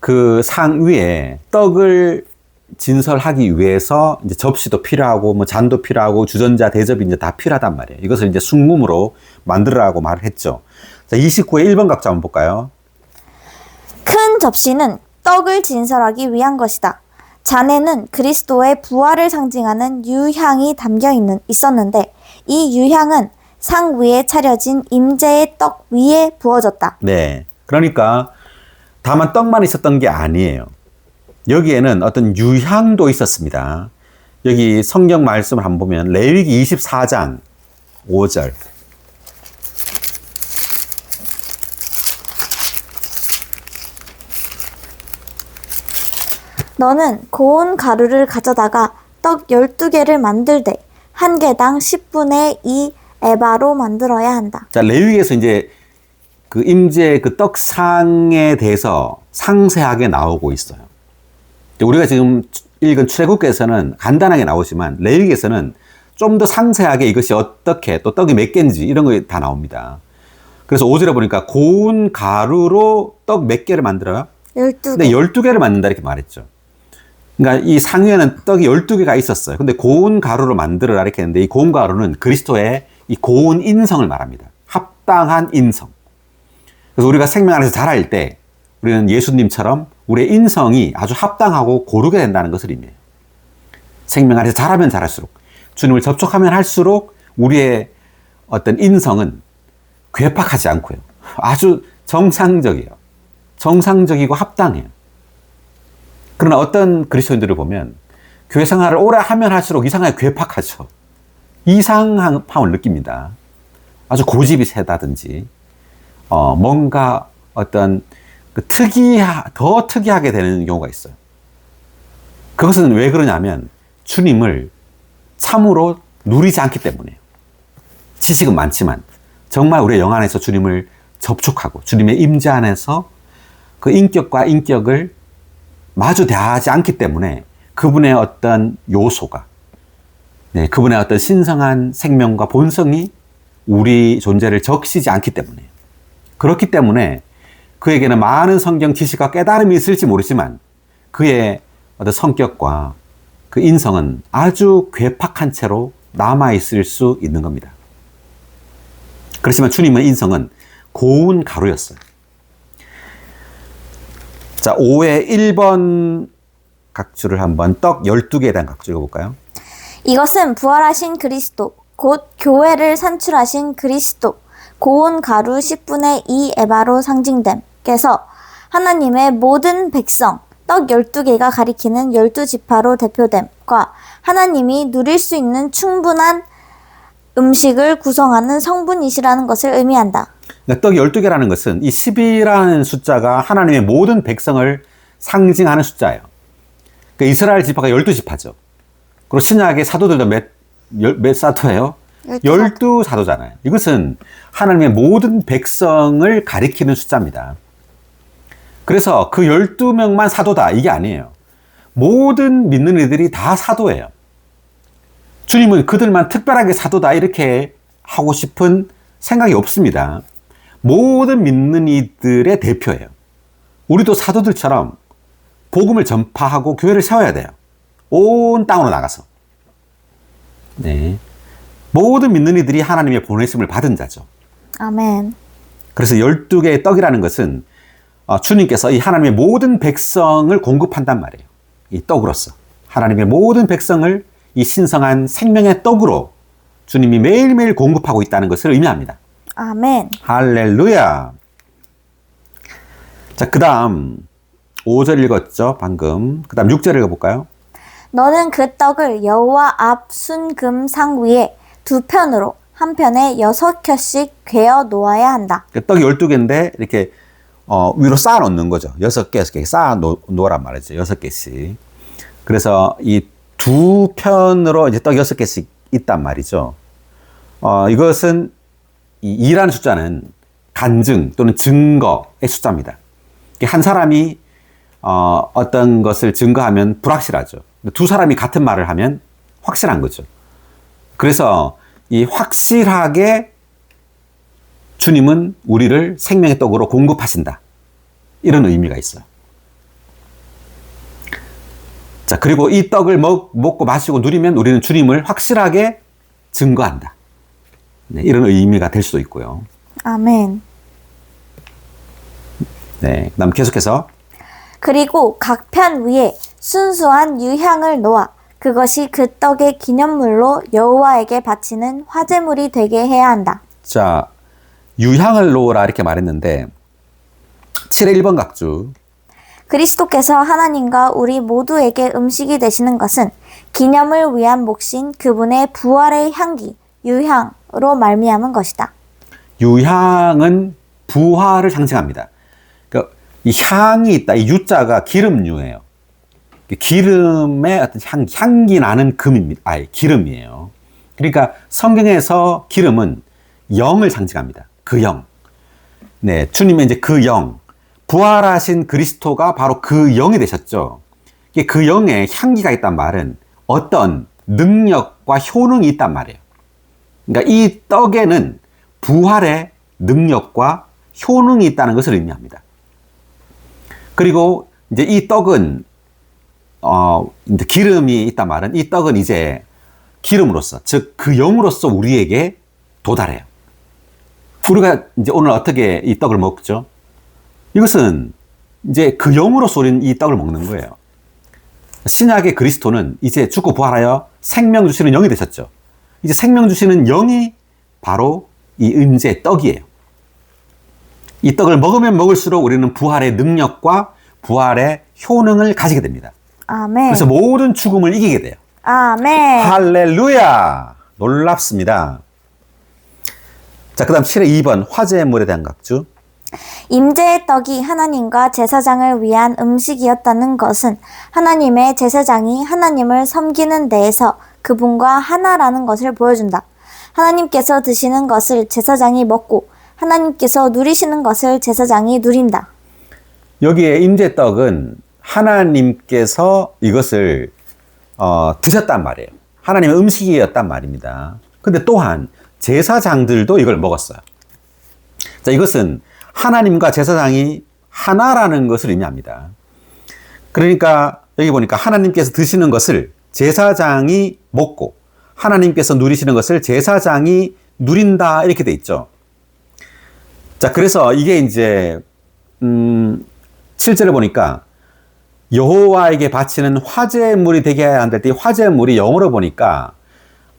그 상 위에 떡을 진설하기 위해서 이제 접시도 필요하고 뭐 잔도 필요하고 주전자 대접이 이제 다 필요하단 말이에요. 이것을 이제 순금으로 만들으라고 말을 했죠. 자, 29의 1번 각자 한번 볼까요? 큰 접시는 떡을 진설하기 위한 것이다. 잔에는 그리스도의 부활을 상징하는 유향이 담겨 있었는데 이 유향은 상 위에 차려진 임재의 떡 위에 부어졌다. 네. 그러니까 다만 떡만 있었던 게 아니에요. 여기에는 어떤 유향도 있었습니다. 여기 성경 말씀을 한번 보면 레위기 24장 5절. 너는 고운 가루를 가져다가 떡 12개를 만들되 한 개당 10분의 2 에바로 만들어야 한다. 자, 레위기에서 이제 그 임재 그 떡상에 대해서 상세하게 나오고 있어요. 우리가 지금 읽은 출애굽기에서는 간단하게 나오지만 레위기에서는 좀 더 상세하게 이것이 어떻게 또 떡이 몇 개인지 이런 거 다 나옵니다. 그래서 5절에 보니까 고운 가루로 떡 몇 개를 만들어요? 12개. 근데 12개를 만든다 이렇게 말했죠. 그러니까 이 상위에는 떡이 12개가 있었어요. 근데 고운 가루로 만들어라 이렇게 했는데 이 고운 가루는 그리스도의 이 고운 인성을 말합니다. 합당한 인성. 그래서 우리가 생명 안에서 자랄 때 우리는 예수님처럼 우리의 인성이 아주 합당하고 고르게 된다는 것을 의미해요. 생명 안에서 자라면 자랄수록, 주님을 접촉하면 할수록 우리의 어떤 인성은 괴팍하지 않고요. 아주 정상적이에요. 정상적이고 합당해요. 그러나 어떤 그리스도인들을 보면 교회 생활을 오래 하면 할수록 이상하게 괴팍하죠. 이상함을 느낍니다. 아주 고집이 세다든지, 뭔가 어떤 더 특이하게 되는 경우가 있어요. 그것은 왜 그러냐면 주님을 참으로 누리지 않기 때문이에요. 지식은 많지만 정말 우리의 영 안에서 주님을 접촉하고 주님의 임재 안에서 그 인격과 인격을 마주 대하지 않기 때문에 그분의 어떤 요소가, 네, 그분의 어떤 신성한 생명과 본성이 우리 존재를 적시지 않기 때문이에요. 그렇기 때문에 그에게는 많은 성경 지식과 깨달음이 있을지 모르지만 그의 어떤 성격과 그 인성은 아주 괴팍한 채로 남아있을 수 있는 겁니다. 그렇지만 주님의 인성은 고운 가루였어요. 자, 5의 1번 각주를 한번 떡 12개에 대한 각주 읽어볼까요? 이것은 부활하신 그리스도, 곧 교회를 산출하신 그리스도, 고운 가루 10분의 2 에바로 상징됨께서 하나님의 모든 백성, 떡 12개가 가리키는 12지파로 대표됨과 하나님이 누릴 수 있는 충분한 음식을 구성하는 성분이시라는 것을 의미한다. 그러니까 떡 12개라는 것은 이 10이라는 숫자가 하나님의 모든 백성을 상징하는 숫자예요. 그러니까 이스라엘 지파가 12지파죠. 그리고 신약의 사도들도 몇 사도예요? 12사도잖아요. 이것은 하나님의 모든 백성을 가리키는 숫자입니다. 그래서 그 12명만 사도다 이게 아니에요. 모든 믿는 이들이 다 사도예요. 주님은 그들만 특별하게 사도다 이렇게 하고 싶은 생각이 없습니다. 모든 믿는 이들의 대표예요. 우리도 사도들처럼 복음을 전파하고 교회를 세워야 돼요. 온 땅으로 나가서. 네. 모든 믿는 이들이 하나님의 보내심을 받은 자죠. 아멘. 그래서 12개의 떡이라는 것은 주님께서 이 하나님의 모든 백성을 공급한단 말이에요. 이 떡으로서. 하나님의 모든 백성을 이 신성한 생명의 떡으로 주님이 매일매일 공급하고 있다는 것을 의미합니다. 아멘. 할렐루야. 자, 그 다음 5절 읽었죠, 방금. 그 다음 6절 읽어볼까요? 너는 그 떡을 여호와 앞 순금상 위에 두 편으로 한 편에 6켜씩 괴어 놓아야 한다. 떡이 12개인데 이렇게 위로 쌓아 놓는 거죠. 6개 쌓아 놓으란 말이죠. 6개씩. 그래서 이 두 편으로 이제 떡 6개씩 있단 말이죠. 이것은 이 2라는 숫자는 간증 또는 증거의 숫자입니다. 한 사람이 어떤 것을 증거하면 불확실하죠. 두 사람이 같은 말을 하면 확실한 거죠. 그래서 이 확실하게 주님은 우리를 생명의 떡으로 공급하신다. 이런 의미가 있어요. 자, 그리고 이 떡을 먹고 마시고 누리면 우리는 주님을 확실하게 증거한다. 네, 이런 의미가 될 수도 있고요. 아멘. 네, 그다음 계속해서 그리고 각 편 위에 순수한 유향을 놓아 그것이 그 떡의 기념물로 여호와에게 바치는 화제물이 되게 해야 한다. 자, 유향을 놓으라 이렇게 말했는데 7의 1번 각주. 그리스도께서 하나님과 우리 모두에게 음식이 되시는 것은 기념을 위한 몫인 그분의 부활의 향기, 유향으로 말미암은 것이다. 유향은 부활을 상징합니다. 그러니까 이 향이 있다. 이 유자가 기름유예요. 기름의 어떤 향기 나는 기름이에요. 그러니까 성경에서 기름은 영을 상징합니다. 그 영. 네, 주님의 이제 그 영. 부활하신 그리스도가 바로 그 영이 되셨죠. 그 영에 향기가 있단 말은 어떤 능력과 효능이 있단 말이에요. 그러니까 이 떡에는 부활의 능력과 효능이 있다는 것을 의미합니다. 그리고 이제 이 떡은 이제 기름이 있단 말은 이 떡은 이제 기름으로서, 즉 그 영으로서 우리에게 도달해요. 우리가 이제 오늘 어떻게 이 떡을 먹죠? 이것은 이제 그 영으로서 우리는 이 떡을 먹는 거예요. 신약의 그리스도는 이제 죽고 부활하여 생명 주시는 영이 되셨죠. 이제 생명 주시는 영이 바로 이 은혜의 떡이에요. 이 떡을 먹으면 먹을수록 우리는 부활의 능력과 부활의 효능을 가지게 됩니다. 아멘. 그래서 모든 죽음을 이기게 돼요. 아멘. 할렐루야! 놀랍습니다. 자, 그 다음 7의 2번 화제물에 대한 각주. 임재의 떡이 하나님과 제사장을 위한 음식이었다는 것은 하나님의 제사장이 하나님을 섬기는 데에서 그분과 하나라는 것을 보여준다. 하나님께서 드시는 것을 제사장이 먹고 하나님께서 누리시는 것을 제사장이 누린다. 여기에 임재떡은 하나님께서 이것을 드셨단 말이에요. 하나님의 음식이었단 말입니다. 근데 또한 제사장들도 이걸 먹었어요. 자, 이것은 하나님과 제사장이 하나라는 것을 의미합니다. 그러니까 여기 보니까 하나님께서 드시는 것을 제사장이 먹고 하나님께서 누리시는 것을 제사장이 누린다 이렇게 돼 있죠. 자, 그래서 이게 이제 7절에 보니까 여호와에게 바치는 화제물이 되게 해야 한다. 이 화제물이 영어로 보니까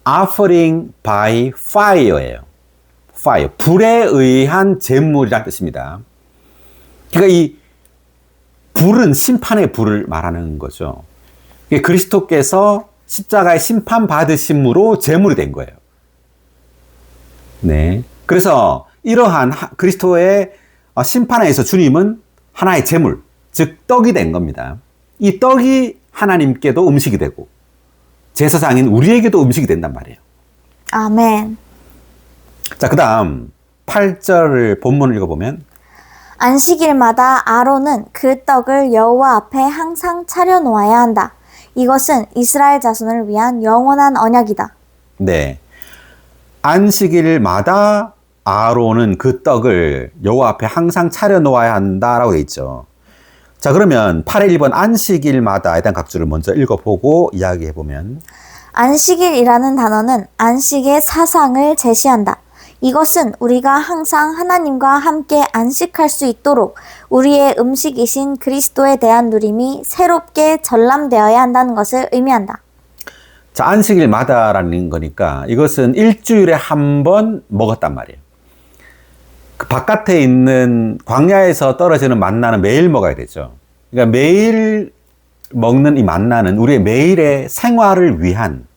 offering by fire예요. fire. 불에 의한 제물이라는 뜻입니다. 그러니까 이 불은 심판의 불을 말하는 거죠. 그리스도께서 십자가의 심판 받으심으로 제물이 된 거예요. 네. 그래서 이러한 그리스도의 심판에 의해서 주님은 하나의 제물, 즉 떡이 된 겁니다. 이 떡이 하나님께도 음식이 되고 제사장인 우리에게도 음식이 된단 말이에요. 아멘. 자, 그 다음 8절을 본문을 읽어보면 안식일마다 아론은 그 떡을 여호와 앞에 항상 차려 놓아야 한다. 이것은 이스라엘 자손을 위한 영원한 언약이다. 네, 안식일마다 아론은 그 떡을 여호와 앞에 항상 차려 놓아야 한다라고 되어 있죠. 자, 그러면 8의 1번 안식일마다에 대한 각주를 먼저 읽어보고 이야기해보면 안식일이라는 단어는 안식의 사상을 제시한다. 이것은 우리가 항상 하나님과 함께 안식할 수 있도록 우리의 음식이신 그리스도에 대한 누림이 새롭게 전람되어야 한다는 것을 의미한다. 자, 안식일마다라는 거니까 이것은 일주일에 한 번 먹었단 말이에요. 그 바깥에 있는 광야에서 떨어지는 만나는 매일 먹어야 되죠. 그러니까 매일 먹는 이 만나는 우리의 매일의 생활을 위한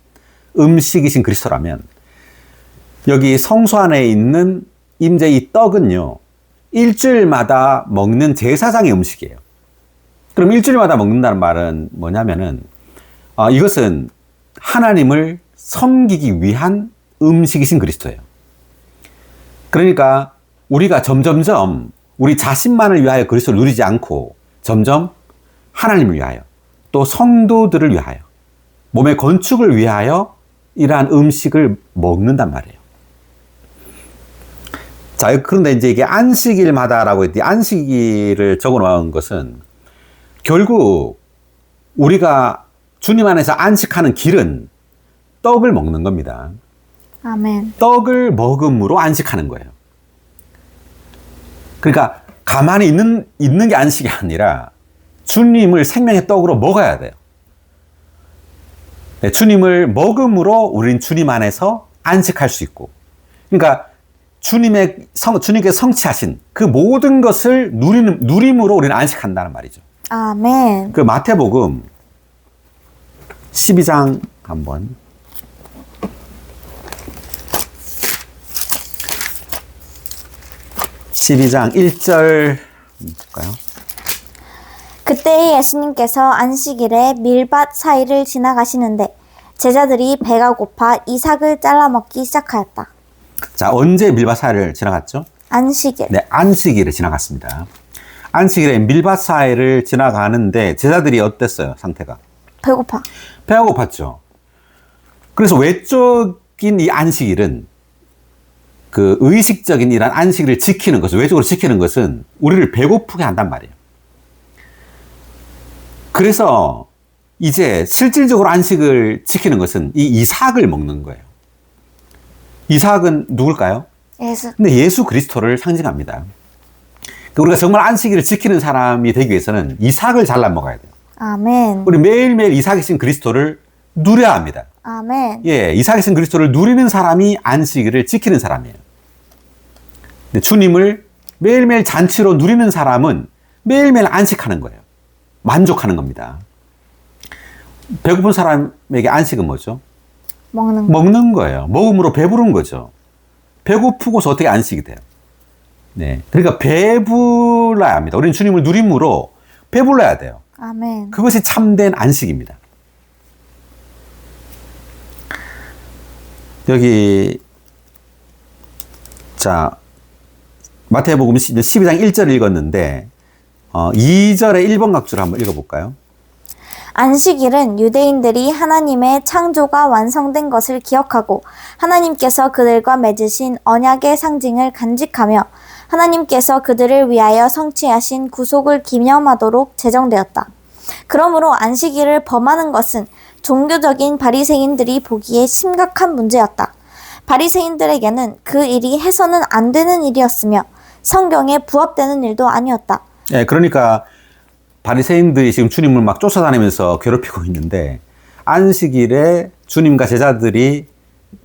음식이신 그리스도라면 여기 성소 안에 있는 임재 이 떡은요, 일주일마다 먹는 제사장의 음식이에요. 그럼 일주일마다 먹는다는 말은 뭐냐면은 이것은 하나님을 섬기기 위한 음식이신 그리스도예요. 그러니까 우리가 점점점 우리 자신만을 위하여 그리스도를 누리지 않고 점점 하나님을 위하여 또 성도들을 위하여 몸의 건축을 위하여 이러한 음식을 먹는단 말이에요. 자, 그런데 이제 이게 안식일마다라고 했더니 안식일을 적어 놓은 것은 결국 우리가 주님 안에서 안식하는 길은 떡을 먹는 겁니다. 아멘. 떡을 먹음으로 안식하는 거예요. 그러니까 가만히 있는 게 안식이 아니라 주님을 생명의 떡으로 먹어야 돼요. 네, 주님을 먹음으로 우리는 주님 안에서 안식할 수 있고, 그러니까 주님께 성취하신 그 모든 것을 누림으로 우리는 안식한다는 말이죠. 아멘. 그 마태복음 12장 한번. 12장 1절 볼까요? 그때 예수님께서 안식일에 밀밭 사이를 지나가시는데 제자들이 배가 고파 이삭을 잘라 먹기 시작하였다. 자, 언제 밀밭 사이를 지나갔죠? 안식일. 네, 안식일에 지나갔습니다. 안식일에 밀밭 사이를 지나가는데 제자들이 어땠어요, 상태가? 배고파. 배가 고팠죠. 그래서 외적인 이 안식일은 그 의식적인 이런 안식일을 지키는 것은, 외적으로 지키는 것은 우리를 배고프게 한단 말이에요. 그래서 이제 실질적으로 안식을 지키는 것은 이 이삭을 먹는 거예요. 이삭은 누굴까요? 예수. 근데 예수 그리스도를 상징합니다. 우리가 정말 안식일을 지키는 사람이 되기 위해서는 이삭을 잘라 먹어야 돼요. 아멘. 우리 매일매일 이삭이신 그리스도를 누려야 합니다. 아멘. 예, 이삭이신 그리스도를 누리는 사람이 안식일을 지키는 사람이에요. 근데 주님을 매일매일 잔치로 누리는 사람은 매일매일 안식하는 거예요. 만족하는 겁니다. 배고픈 사람에게 안식은 뭐죠? 먹는 거예요. 먹음으로 배부른 거죠. 배고프고서 어떻게 안식이 돼요? 네, 그러니까 배불러야 합니다. 우리는 주님을 누림으로 배불러야 돼요. 아멘. 그것이 참된 안식입니다. 여기 자, 마태복음 12장 1절 읽었는데 2절의 1번 각주를 한번 읽어볼까요? 안식일은 유대인들이 하나님의 창조가 완성된 것을 기억하고 하나님께서 그들과 맺으신 언약의 상징을 간직하며 하나님께서 그들을 위하여 성취하신 구속을 기념하도록 제정되었다. 그러므로 안식일을 범하는 것은 종교적인 바리새인들이 보기에 심각한 문제였다. 바리새인들에게는 그 일이 해서는 안 되는 일이었으며 성경에 부합되는 일도 아니었다. 네, 그러니까 바리새인들이 지금 주님을 막 쫓아다니면서 괴롭히고 있는데 안식일에 주님과 제자들이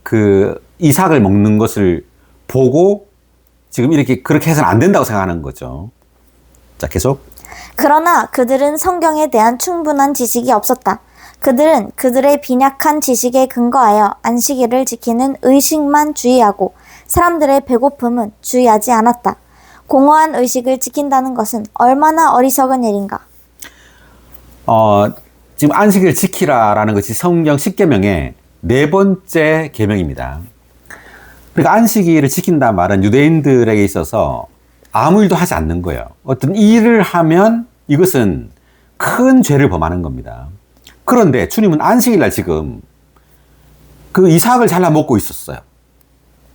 그 이삭을 먹는 것을 보고 지금 그렇게 해서는 안 된다고 생각하는 거죠. 자, 계속. 그러나 그들은 성경에 대한 충분한 지식이 없었다. 그들은 그들의 빈약한 지식에 근거하여 안식일을 지키는 의식만 주의하고 사람들의 배고픔은 주의하지 않았다. 공허한 의식을 지킨다는 것은 얼마나 어리석은 일인가. 지금 안식일을 지키라라는 것이 성경 10계명의 네 번째 계명입니다. 그러니까 안식일을 지킨다는 말은 유대인들에게 있어서 아무 일도 하지 않는 거예요. 어떤 일을 하면 이것은 큰 죄를 범하는 겁니다. 그런데 주님은 안식일날 지금 그 이삭을 잘라 먹고 있었어요.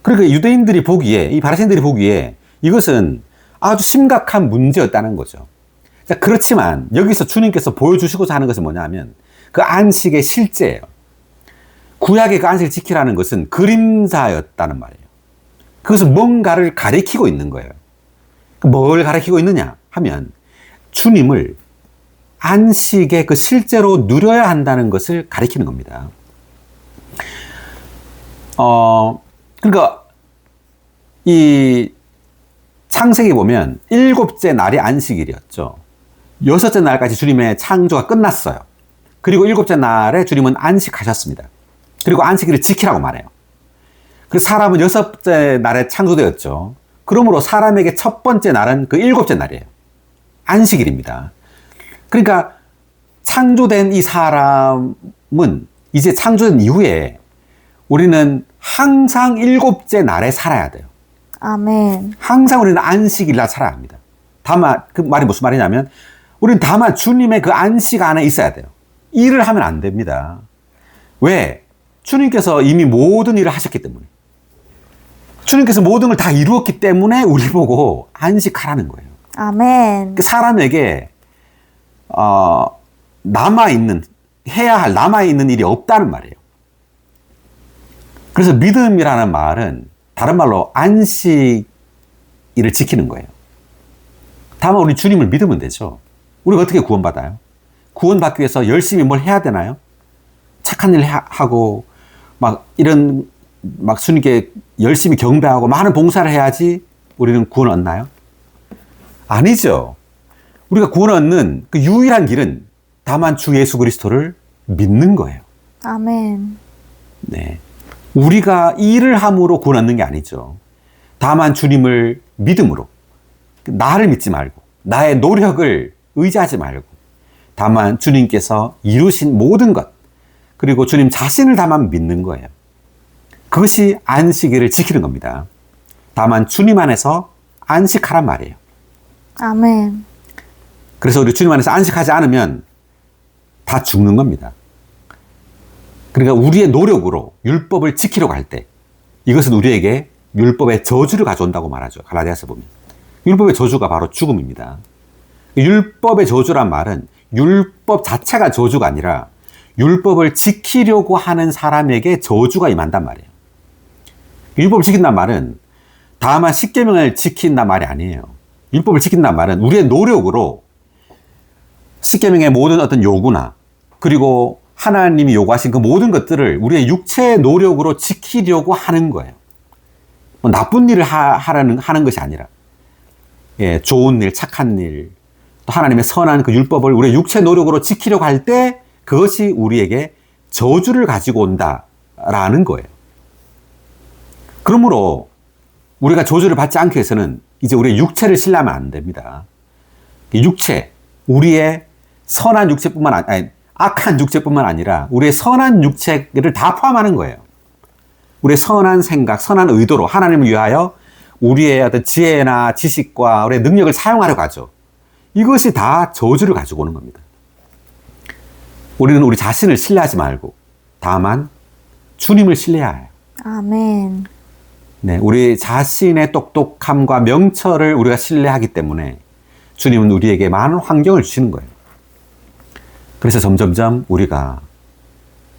그러니까 유대인들이 보기에, 이 바리새인들이 보기에 이것은 아주 심각한 문제였다는 거죠. 자, 그렇지만 여기서 주님께서 보여주시고자 하는 것은 뭐냐면 그 안식의 실제예요. 구약의 그 안식을 지키라는 것은 그림자였다는 말이에요. 그것은 뭔가를 가리키고 있는 거예요. 뭘 가리키고 있느냐 하면 주님을 안식의 그 실제로 누려야 한다는 것을 가리키는 겁니다. 그러니까 이 창세기 보면 7째 날이 안식일이었죠. 6째 날까지 주님의 창조가 끝났어요. 그리고 7째 날에 주님은 안식하셨습니다. 그리고 안식일을 지키라고 말해요. 그 사람은 6째 날에 창조되었죠. 그러므로 사람에게 첫 번째 날은 그 7째 날이에요. 안식일입니다. 그러니까 창조된 이 사람은 이제 창조된 이후에 우리는 항상 7째 날에 살아야 돼요. 아멘. 항상 우리는 안식일날 살아야 합니다. 다만 그 말이 무슨 말이냐면 우리는 다만 주님의 그 안식 안에 있어야 돼요. 일을 하면 안 됩니다. 왜? 주님께서 이미 모든 일을 하셨기 때문에. 주님께서 모든 걸 다 이루었기 때문에 우리 보고 안식하라는 거예요. 아멘. 사람에게 해야 할 남아있는 일이 없다는 말이에요. 그래서 믿음이라는 말은 다른 말로 안식일을 지키는 거예요. 다만 우리 주님을 믿으면 되죠. 우리가 어떻게 구원받아요? 구원받기 위해서 열심히 뭘 해야 되나요? 착한 일 하고 막 주님께 열심히 경배하고 많은 봉사를 해야지 우리는 구원 얻나요? 아니죠. 우리가 구원 얻는 그 유일한 길은 다만 주 예수 그리스도를 믿는 거예요. 아멘. 네. 우리가 일을 함으로 구원 얻는 게 아니죠. 다만 주님을 믿음으로, 나를 믿지 말고 나의 노력을 의지하지 말고 다만 주님께서 이루신 모든 것, 그리고 주님 자신을 다만 믿는 거예요. 그것이 안식일을 지키는 겁니다. 다만 주님 안에서 안식하란 말이에요. 아멘. 그래서 우리 주님 안에서 안식하지 않으면 다 죽는 겁니다. 그러니까 우리의 노력으로 율법을 지키려고 할 때 이것은 우리에게 율법의 저주를 가져온다고 말하죠. 갈라디아서 보면. 율법의 저주가 바로 죽음입니다. 율법의 저주란 말은 율법 자체가 저주가 아니라 율법을 지키려고 하는 사람에게 저주가 임한단 말이에요. 율법을 지킨단 말은 다만 십계명을 지킨단 말이 아니에요. 율법을 지킨단 말은 우리의 노력으로 십계명의 모든 어떤 요구나 그리고 하나님이 요구하신 그 모든 것들을 우리의 육체의 노력으로 지키려고 하는 거예요. 뭐 나쁜 일을 하는 것이 아니라 좋은 일, 착한 일, 또 하나님의 선한 그 율법을 우리의 육체 노력으로 지키려고 할 때 그것이 우리에게 저주를 가지고 온다라는 거예요. 그러므로 우리가 저주를 받지 않기 위해서는 이제 우리의 육체를 신뢰하면 안 됩니다. 육체, 우리의 선한 육체뿐만 아니 악한 육체뿐만 아니라 우리의 선한 육체를 다 포함하는 거예요. 우리의 선한 생각, 선한 의도로 하나님을 위하여 우리의 어떤 지혜나 지식과 우리의 능력을 사용하려고 하죠. 이것이 다 저주를 가지고 오는 겁니다. 우리는 우리 자신을 신뢰하지 말고 다만 주님을 신뢰해야 해요. 아멘. 네, 우리 자신의 똑똑함과 명철을 우리가 신뢰하기 때문에 주님은 우리에게 많은 환경을 주시는 거예요. 그래서 점점점 우리가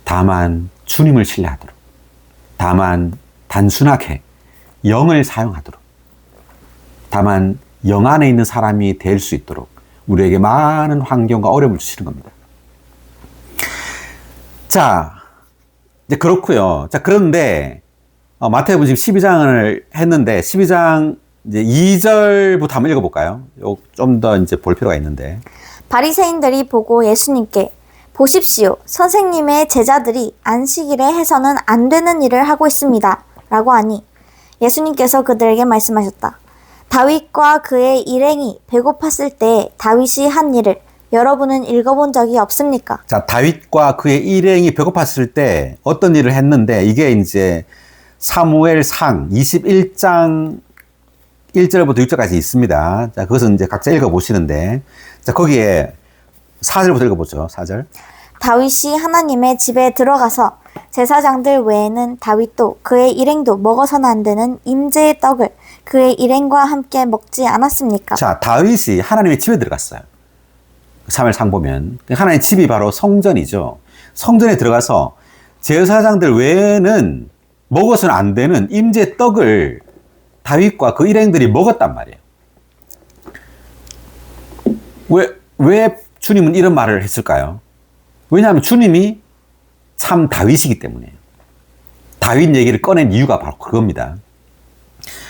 다만 주님을 신뢰하도록, 다만 단순하게 영을 사용하도록, 다만 영 안에 있는 사람이 될 수 있도록 우리에게 많은 환경과 어려움을 주시는 겁니다. 자, 이제 그렇고요. 자, 그런데 마태복음 지금 12장을 했는데 12장 이제 2절부터 한번 읽어볼까요? 좀 더 이제 볼 필요가 있는데. 바리새인들이 보고 예수님께 보십시오. 선생님의 제자들이 안식일에 해서는 안 되는 일을 하고 있습니다. 라고 하니 예수님께서 그들에게 말씀하셨다. 다윗과 그의 일행이 배고팠을 때 다윗이 한 일을 여러분은 읽어본 적이 없습니까? 자, 다윗과 그의 일행이 배고팠을 때 어떤 일을 했는데 이게 이제 사무엘상 21장 1절부터 6절까지 있습니다. 자, 그것은 이제 각자 읽어보시는데, 자, 거기에 4절부터 읽어보죠. 4절. 다윗이 하나님의 집에 들어가서 제사장들 외에는 다윗도 그의 일행도 먹어서는 안 되는 임재의 떡을 그의 일행과 함께 먹지 않았습니까? 자, 다윗이 하나님의 집에 들어갔어요. 사무엘상 보면. 하나님의 집이 바로 성전이죠. 성전에 들어가서 제사장들 외에는 먹어서는 안 되는 임재의 떡을 다윗과 그 일행들이 먹었단 말이에요. 왜 주님은 이런 말을 했을까요? 왜냐하면 주님이 참 다윗이기 때문이에요. 다윗 얘기를 꺼낸 이유가 바로 그겁니다.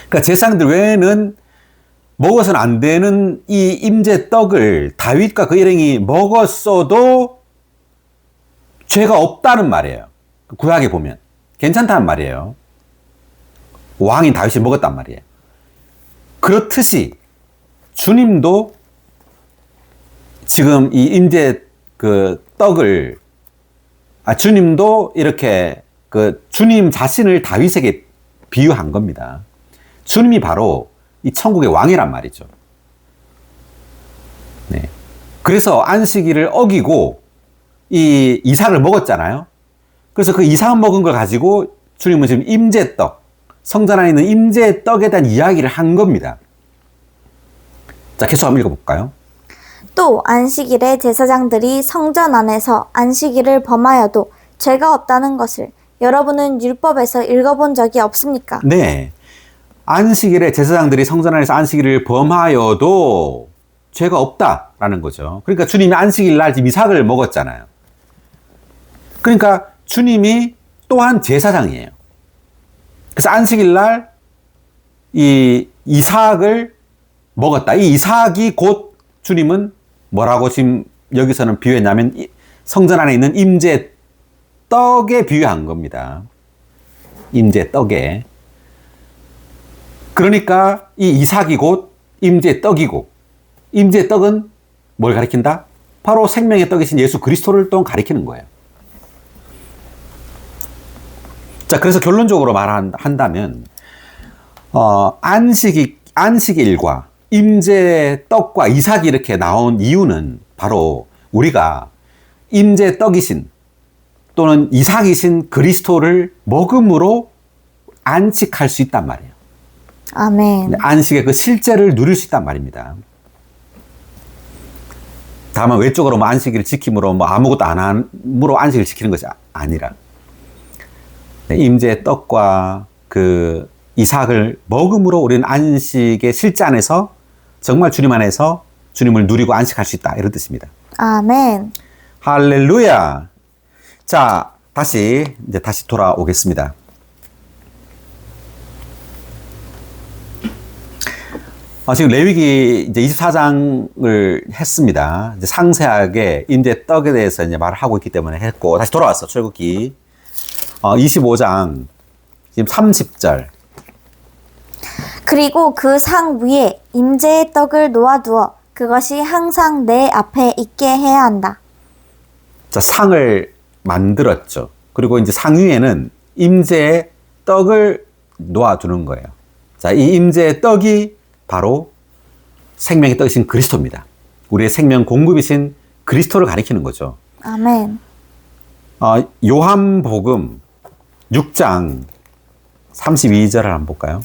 그러니까 제사장들 외에는 먹어서는 안 되는 이 임재 떡을 다윗과 그 일행이 먹었어도 죄가 없다는 말이에요. 구약에 보면. 괜찮다는 말이에요. 왕인 다윗이 먹었단 말이에요. 그렇듯이 주님도 지금 이 임재 그 떡을 주님도 이렇게 그 주님 자신을 다윗에게 비유한 겁니다. 주님이 바로 이 천국의 왕이란 말이죠. 네. 그래서 안식일을 어기고 이 이삭을 먹었잖아요. 그래서 그 이삭 먹은 걸 가지고 주님은 지금 임재떡, 성전 안에 있는 임재떡에 대한 이야기를 한 겁니다. 자, 계속 한번 읽어볼까요? 또 안식일에 제사장들이 성전 안에서 안식일을 범하여도 죄가 없다는 것을 여러분은 율법에서 읽어본 적이 없습니까? 네. 안식일에 제사장들이 성전 안에서 안식일을 범하여도 죄가 없다라는 거죠. 그러니까 주님이 안식일 날 지금 이삭을 먹었잖아요. 그러니까 주님이 또한 제사장이에요. 그래서 안식일 날 이 이삭을 먹었다. 이 이삭이 곧 주님은 뭐라고 지금 여기서는 비유했냐면 성전 안에 있는 임재 떡에 비유한 겁니다. 임재 떡에. 그러니까 이 이삭이 곧 임재 떡이고, 임재 떡은 뭘 가리킨다? 바로 생명의 떡이신 예수 그리스도를 또 가리키는 거예요. 자, 그래서 결론적으로 말한다면 안식일과 임재 떡과 이삭이 이렇게 나온 이유는 바로 우리가 임재 떡이신 또는 이삭이신 그리스도를 먹음으로 안식할 수 있단 말이에요. 아멘. 안식의 그 실제를 누릴 수 있단 말입니다. 다만 외적으로 뭐 안식일을 지킴으로 뭐 아무것도 안 함으로 안식을 지키는 것이 아니라 임재 떡과 그 이삭을 먹음으로 우리는 안식의 실제 안에서 정말 주님 안에서 주님을 누리고 안식할 수 있다, 이런 뜻입니다. 아멘. 할렐루야. 자, 다시 돌아오겠습니다. 지금 레위기 이제 24장을 했습니다. 이제 상세하게 임재 떡에 대해서 이제 말을 하고 있기 때문에 했고, 다시 돌아왔어. 출애굽기 25장 지금 30절. 그리고 그 상 위에 임재의 떡을 놓아두어 그것이 항상 내 앞에 있게 해야 한다. 자, 상을 만들었죠. 그리고 이제 상 위에는 임재의 떡을 놓아두는 거예요. 자, 이 임재의 떡이 바로 생명의 떡이신 그리스도입니다. 우리의 생명 공급이신 그리스도를 가리키는 거죠. 아멘. 요한복음 6장 32절을 한번 볼까요?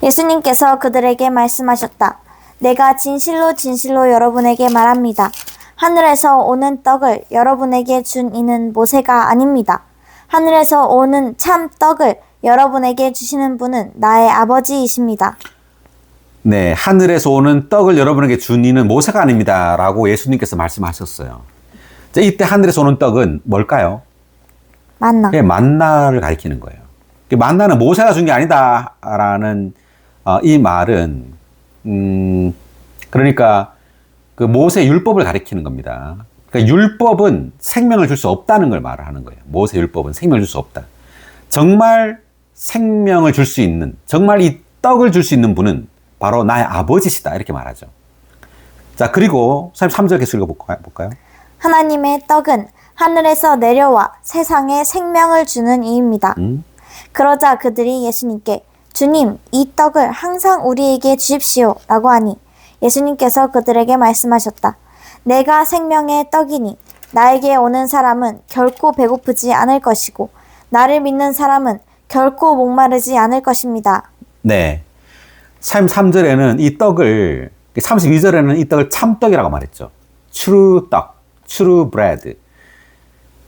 예수님께서 그들에게 말씀하셨다. 내가 진실로 진실로 여러분에게 말합니다. 하늘에서 오는 떡을 여러분에게 준 이는 모세가 아닙니다. 하늘에서 오는 참 떡을 여러분에게 주시는 분은 나의 아버지이십니다. 네, 하늘에서 오는 떡을 여러분에게 준 이는 모세가 아닙니다. 라고 예수님께서 말씀하셨어요. 자, 이때 하늘에서 오는 떡은 뭘까요? 만나. 네, 만나를 가리키는 거예요. 만나는 모세가 준 게 아니다라는 이 말은 그러니까 그 모세 율법을 가리키는 겁니다. 그러니까 율법은 생명을 줄 수 없다는 걸 말하는 거예요. 모세 율법은 생명을 줄 수 없다. 정말 생명을 줄 수 있는, 정말 이 떡을 줄 수 있는 분은 바로 나의 아버지시다, 이렇게 말하죠. 자, 그리고 3절 계속 읽어볼까요? 하나님의 떡은 하늘에서 내려와 세상에 생명을 주는 이입니다. 그러자 그들이 예수님께 주님, 이 떡을 항상 우리에게 주십시오 라고 하니 예수님께서 그들에게 말씀하셨다. 내가 생명의 떡이니 나에게 오는 사람은 결코 배고프지 않을 것이고 나를 믿는 사람은 결코 목마르지 않을 것입니다. 네. 3절에는 이 떡을, 32절에는 이 떡을 참떡이라고 말했죠. true 떡, true bread.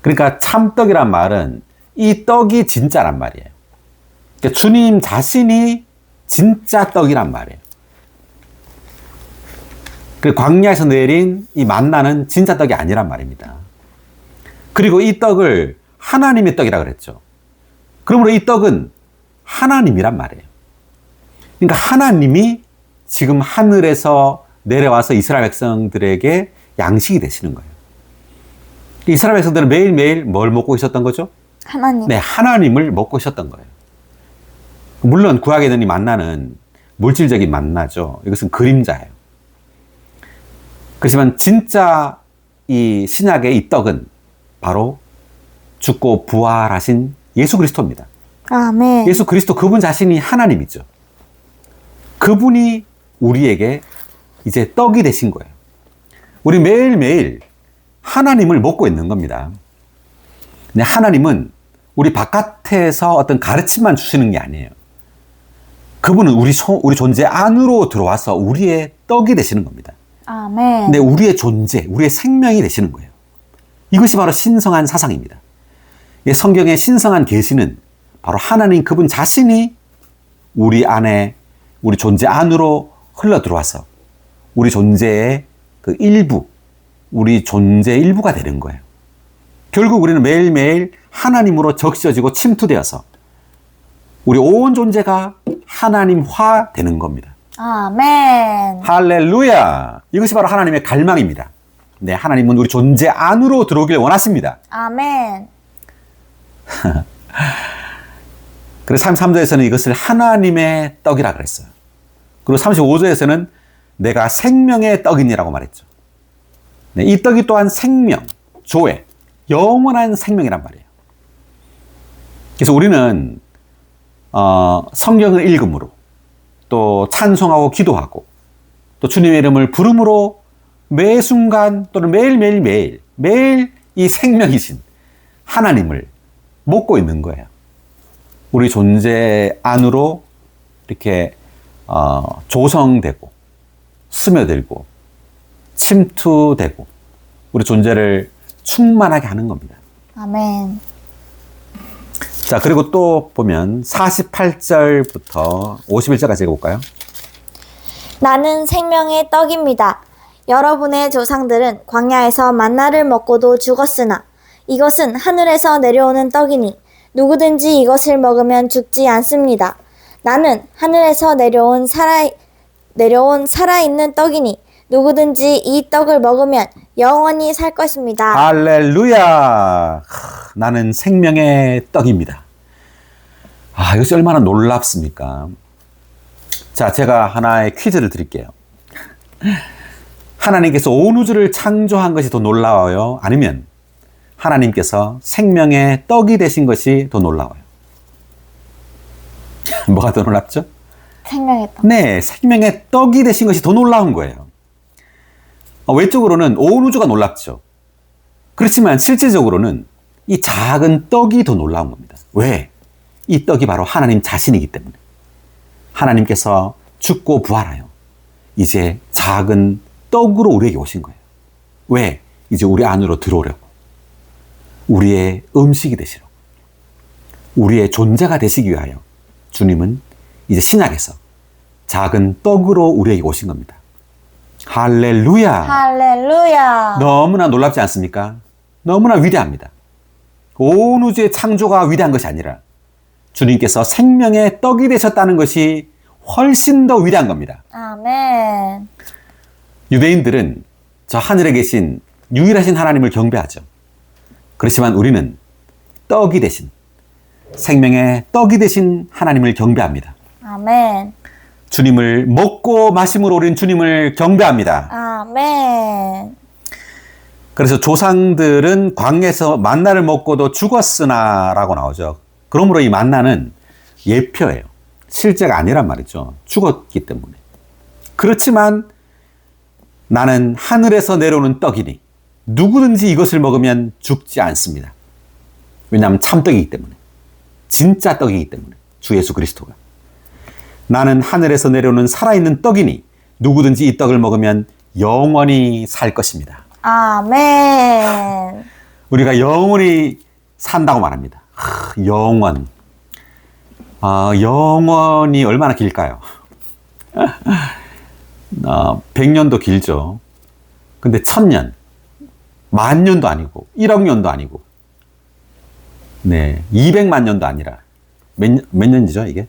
그러니까 참떡이란 말은 이 떡이 진짜란 말이에요. 그러니까 주님 자신이 진짜 떡이란 말이에요. 그 광야에서 내린 이 만나는 진짜 떡이 아니란 말입니다. 그리고 이 떡을 하나님의 떡이라 그랬죠. 그러므로 이 떡은 하나님이란 말이에요. 그러니까 하나님이 지금 하늘에서 내려와서 이스라엘 백성들에게 양식이 되시는 거예요. 이스라엘 백성들은 매일매일 뭘 먹고 있었던 거죠? 하나님. 네, 하나님을 먹고 있었던 거예요. 물론 구약에 있는 이 만나는 물질적인 만나죠. 이것은 그림자예요. 그렇지만 진짜 이 신약의 이 떡은 바로 죽고 부활하신 예수 그리스도입니다. 아멘. 예수 그리스도 그분 자신이 하나님이죠. 그분이 우리에게 이제 떡이 되신 거예요. 우리 매일매일 하나님을 먹고 있는 겁니다. 근데 하나님은 우리 바깥에서 어떤 가르침만 주시는 게 아니에요. 그분은 우리 존재 안으로 들어와서 우리의 떡이 되시는 겁니다. 아멘. 근데 우리의 존재, 우리의 생명이 되시는 거예요. 이것이 바로 신성한 사상입니다. 이 성경의 신성한 계시는 바로 하나님 그분 자신이 우리 안에, 우리 존재 안으로 흘러 들어와서 우리 존재의 그 일부, 우리 존재의 일부가 되는 거예요. 결국 우리는 매일매일 하나님으로 적셔지고 침투되어서 우리 온 존재가 하나님화 되는 겁니다. 아멘. 할렐루야! 이것이 바로 하나님의 갈망입니다. 네, 하나님은 우리 존재 안으로 들어오길 원하십니다. 아멘. 그래서 33절에서는 이것을 하나님의 떡이라 그랬어요. 그리고 35절에서는 내가 생명의 떡이니라고 말했죠. 네, 이 떡이 또한 생명, 조회, 영원한 생명이란 말이에요. 그래서 우리는 성경을 읽음으로 또 찬송하고 기도하고 또 주님의 이름을 부름으로 매 순간 또는 매일 이 생명이신 하나님을 먹고 있는 거예요. 우리 존재 안으로 이렇게 조성되고 스며들고 침투되고 우리 존재를 충만하게 하는 겁니다. 아멘. 자, 그리고 또 보면 48절부터 51절까지 읽어볼까요? 나는 생명의 떡입니다. 여러분의 조상들은 광야에서 만나를 먹고도 죽었으나 이것은 하늘에서 내려오는 떡이니 누구든지 이것을 먹으면 죽지 않습니다. 나는 하늘에서 내려온 살아있는 떡이니 누구든지 이 떡을 먹으면 영원히 살 것입니다. 할렐루야! 나는 생명의 떡입니다. 아, 이것이 얼마나 놀랍습니까? 자, 제가 하나의 퀴즈를 드릴게요. 하나님께서 온 우주를 창조한 것이 더 놀라워요? 아니면 하나님께서 생명의 떡이 되신 것이 더 놀라워요? 뭐가 더 놀랍죠? 생명의 떡. 네, 생명의 떡이 되신 것이 더 놀라운 거예요. 외적으로는 온 우주가 놀랍죠. 그렇지만 실질적으로는 이 작은 떡이 더 놀라운 겁니다. 왜? 이 떡이 바로 하나님 자신이기 때문에. 하나님께서 죽고 부활하여 이제 작은 떡으로 우리에게 오신 거예요. 왜? 이제 우리 안으로 들어오려고. 우리의 음식이 되시려고. 우리의 존재가 되시기 위하여 주님은 이제 신약에서 작은 떡으로 우리에게 오신 겁니다. 할렐루야! 할렐루야! 너무나 놀랍지 않습니까? 너무나 위대합니다. 온 우주의 창조가 위대한 것이 아니라 주님께서 생명의 떡이 되셨다는 것이 훨씬 더 위대한 겁니다. 아멘. 유대인들은 저 하늘에 계신 유일하신 하나님을 경배하죠. 그렇지만 우리는 떡이 되신, 생명의 떡이 되신 하나님을 경배합니다. 아멘. 주님을 먹고 마심으로 우리는 주님을 경배합니다. 아멘. 그래서 조상들은 광야에서 만나를 먹고도 죽었으나 라고 나오죠. 그러므로 이 만나는 예표예요. 실제가 아니란 말이죠. 죽었기 때문에. 그렇지만 나는 하늘에서 내려오는 떡이니 누구든지 이것을 먹으면 죽지 않습니다. 왜냐하면 참떡이기 때문에. 진짜 떡이기 때문에. 주 예수 그리스도가. 나는 하늘에서 내려오는 살아있는 떡이니 누구든지 이 떡을 먹으면 영원히 살 것입니다. 아멘. 우리가 영원히 산다고 말합니다. 영원. 영원이 얼마나 길까요? 100년도 길죠. 근데 1000년, 10,000년도 아니고 1억 년도 아니고 200만 년도 아니라 몇 년이죠 이게?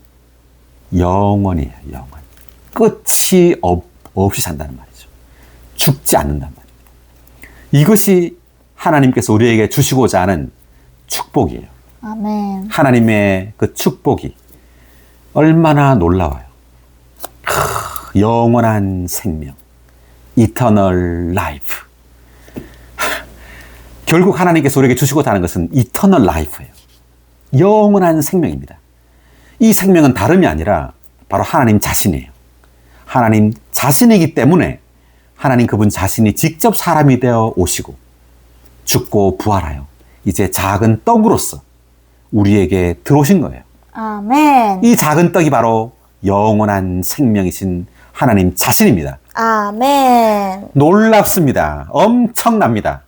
영원이에요. 영원. 끝이 없이 산다는 말이죠. 죽지 않는단 말이에요. 이것이 하나님께서 우리에게 주시고자 하는 축복이에요. 아멘. 하나님의 그 축복이 얼마나 놀라워요. 영원한 생명, eternal life. 결국 하나님께서 우리에게 주시고자 하는 것은 eternal life예요. 영원한 생명입니다. 이 생명은 다름이 아니라 바로 하나님 자신이에요. 하나님 자신이기 때문에 하나님 그분 자신이 직접 사람이 되어 오시고 죽고 부활하여 이제 작은 떡으로서 우리에게 들어오신 거예요. 아멘. 이 작은 떡이 바로 영원한 생명이신 하나님 자신입니다. 아멘. 놀랍습니다. 엄청납니다.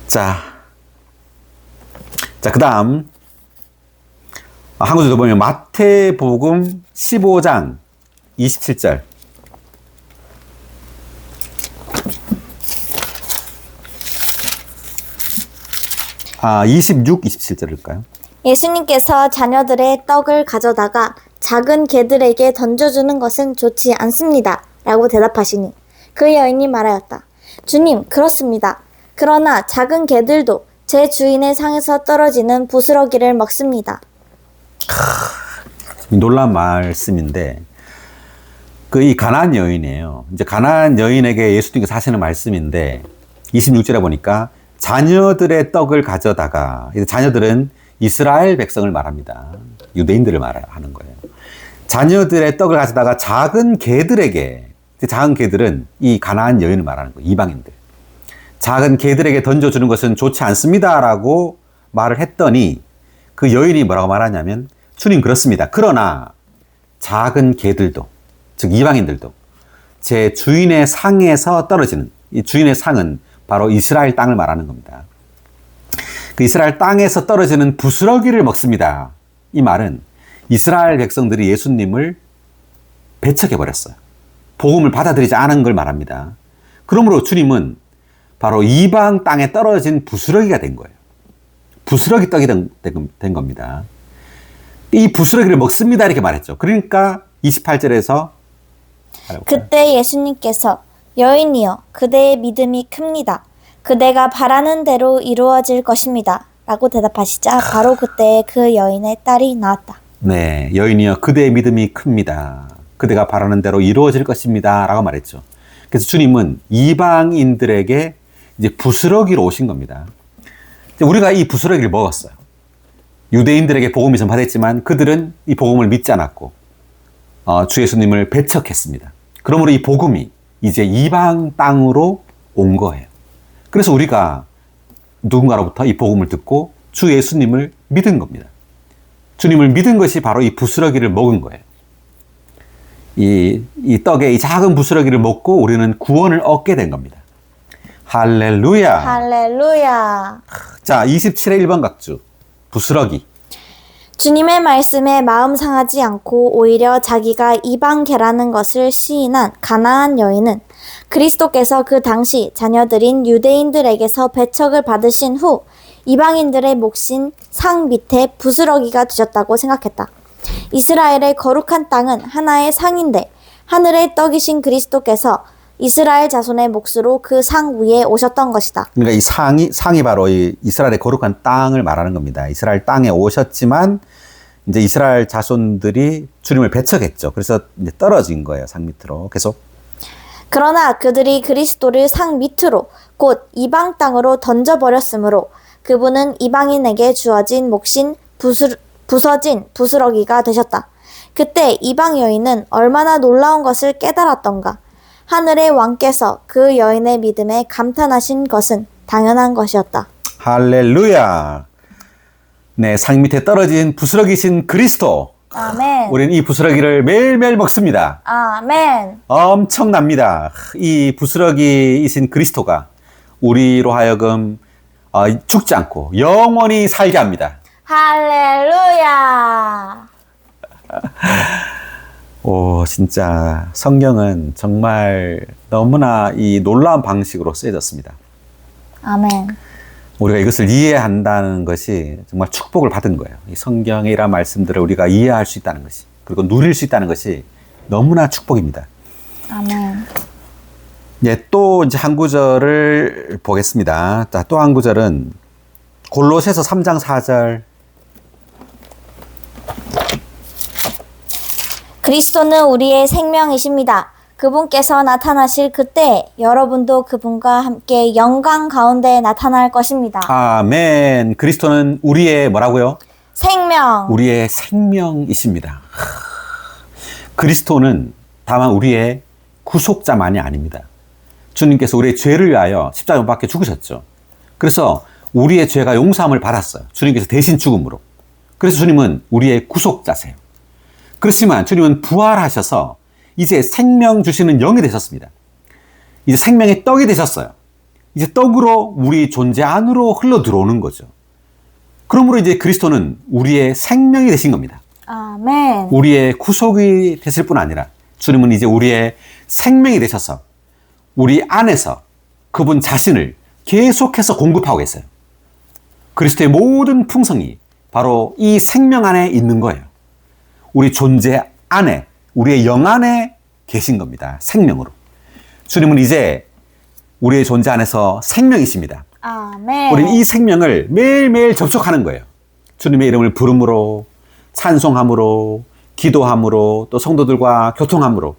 자, 그 다음 한 구절 더 보면 마태복음 15장 27절. 26, 27절일까요? 예수님께서 자녀들의 떡을 가져다가 작은 개들에게 던져주는 것은 좋지 않습니다. 라고 대답하시니 그 여인이 말하였다. 주님, 그렇습니다. 그러나 작은 개들도 제 주인의 상에서 떨어지는 부스러기를 먹습니다. 놀라운 말씀인데 이 가나안 여인이에요. 이제 가나안 여인에게 예수님께서 하시는 말씀인데 26절에 보니까 자녀들의 떡을 가져다가, 자녀들은 이스라엘 백성을 말합니다. 유대인들을 말하는 거예요. 자녀들의 떡을 가져다가 작은 개들에게, 작은 개들은 이 가나안 여인을 말하는 거예요. 이방인들. 작은 개들에게 던져주는 것은 좋지 않습니다. 라고 말을 했더니 그 여인이 뭐라고 말하냐면, 주님 그렇습니다. 그러나 작은 개들도, 즉 이방인들도 제 주인의 상에서 떨어지는, 이 주인의 상은 바로 이스라엘 땅을 말하는 겁니다. 그 이스라엘 땅에서 떨어지는 부스러기를 먹습니다. 이 말은 이스라엘 백성들이 예수님을 배척해버렸어요. 복음을 받아들이지 않은 걸 말합니다. 그러므로 주님은 바로 이방 땅에 떨어진 부스러기가 된 거예요. 부스러기 떡이 된 겁니다. 이 부스러기를 먹습니다. 이렇게 말했죠. 그러니까 28절에서 그때 예수님께서 여인이여 그대의 믿음이 큽니다. 그대가 바라는 대로 이루어질 것입니다. 라고 대답하시자 바로 그때 그 여인의 딸이 나왔다. 네, 여인이여 그대의 믿음이 큽니다. 그대가 바라는 대로 이루어질 것입니다. 라고 말했죠. 그래서 주님은 이방인들에게 이제 부스러기로 오신 겁니다. 우리가 이 부스러기를 먹었어요. 유대인들에게 복음이 전파됐지만 그들은 이 복음을 믿지 않았고 주 예수님을 배척했습니다. 그러므로 이 복음이 이제 이방 땅으로 온 거예요. 그래서 우리가 누군가로부터 이 복음을 듣고 주 예수님을 믿은 겁니다. 주님을 믿은 것이 바로 이 부스러기를 먹은 거예요. 이 떡의 이 작은 부스러기를 먹고 우리는 구원을 얻게 된 겁니다. 할렐루야. 할렐루야. 자, 27의 1번 각주. 부스러기. 주님의 말씀에 마음 상하지 않고 오히려 자기가 이방계라는 것을 시인한 가나안 여인은 그리스도께서 그 당시 자녀들인 유대인들에게서 배척을 받으신 후 이방인들의 몫인 상 밑에 부스러기가 되셨다고 생각했다. 이스라엘의 거룩한 땅은 하나의 상인데 하늘의 떡이신 그리스도께서 이스라엘 자손의 몫으로 그 상 위에 오셨던 것이다. 그러니까 이 상이 바로 이 이스라엘의 거룩한 땅을 말하는 겁니다. 이스라엘 땅에 오셨지만 이제 이스라엘 자손들이 주님을 배척했죠. 그래서 이제 떨어진 거예요. 상 밑으로. 계속. 그러나 그들이 그리스도를 상 밑으로 곧 이방 땅으로 던져버렸으므로 그분은 이방인에게 주어진 몫인 부서진 부스러기가 되셨다. 그때 이방 여인은 얼마나 놀라운 것을 깨달았던가. 하늘의 왕께서 그 여인의 믿음에 감탄하신 것은 당연한 것이었다. 할렐루야. 네, 상 밑에 떨어진 부스러기신 그리스도. 아멘. 우리는 이 부스러기를 매일매일 먹습니다. 아멘. 엄청납니다. 이 부스러기이신 그리스도가 우리로 하여금 죽지 않고 영원히 살게 합니다. 할렐루야. 오, 진짜 성경은 정말 너무나 이 놀라운 방식으로 쓰여졌습니다. 아멘. 우리가 이것을 이해한다는 것이 정말 축복을 받은 거예요. 이 성경의 이러한 말씀들을 우리가 이해할 수 있다는 것이, 그리고 누릴 수 있다는 것이 너무나 축복입니다. 아멘. 예, 또 이제 한 구절을 보겠습니다. 자, 또 한 구절은 골로새서 3장 4절. 그리스도는 우리의 생명이십니다. 그분께서 나타나실 그때 여러분도 그분과 함께 영광 가운데 나타날 것입니다. 아멘. 그리스도는 우리의 뭐라고요? 생명. 우리의 생명이십니다. 그리스도는 다만 우리의 구속자만이 아닙니다. 주님께서 우리의 죄를 위하여 십자가에 못 박혀 죽으셨죠. 그래서 우리의 죄가 용서함을 받았어요. 주님께서 대신 죽음으로. 그래서 주님은 우리의 구속자세요. 그렇지만 주님은 부활하셔서 이제 생명 주시는 영이 되셨습니다. 이제 생명의 떡이 되셨어요. 이제 떡으로 우리 존재 안으로 흘러 들어오는 거죠. 그러므로 이제 그리스도는 우리의 생명이 되신 겁니다. 아멘. 우리의 구속이 되실 뿐 아니라 주님은 이제 우리의 생명이 되셔서 우리 안에서 그분 자신을 계속해서 공급하고 계세요. 그리스도의 모든 풍성이 바로 이 생명 안에 있는 거예요. 우리 존재 안에, 우리의 영 안에 계신 겁니다. 생명으로. 주님은 이제 우리의 존재 안에서 생명이십니다. 아멘. 우리는 이 생명을 매일매일 접촉하는 거예요. 주님의 이름을 부름으로, 찬송함으로, 기도함으로, 또 성도들과 교통함으로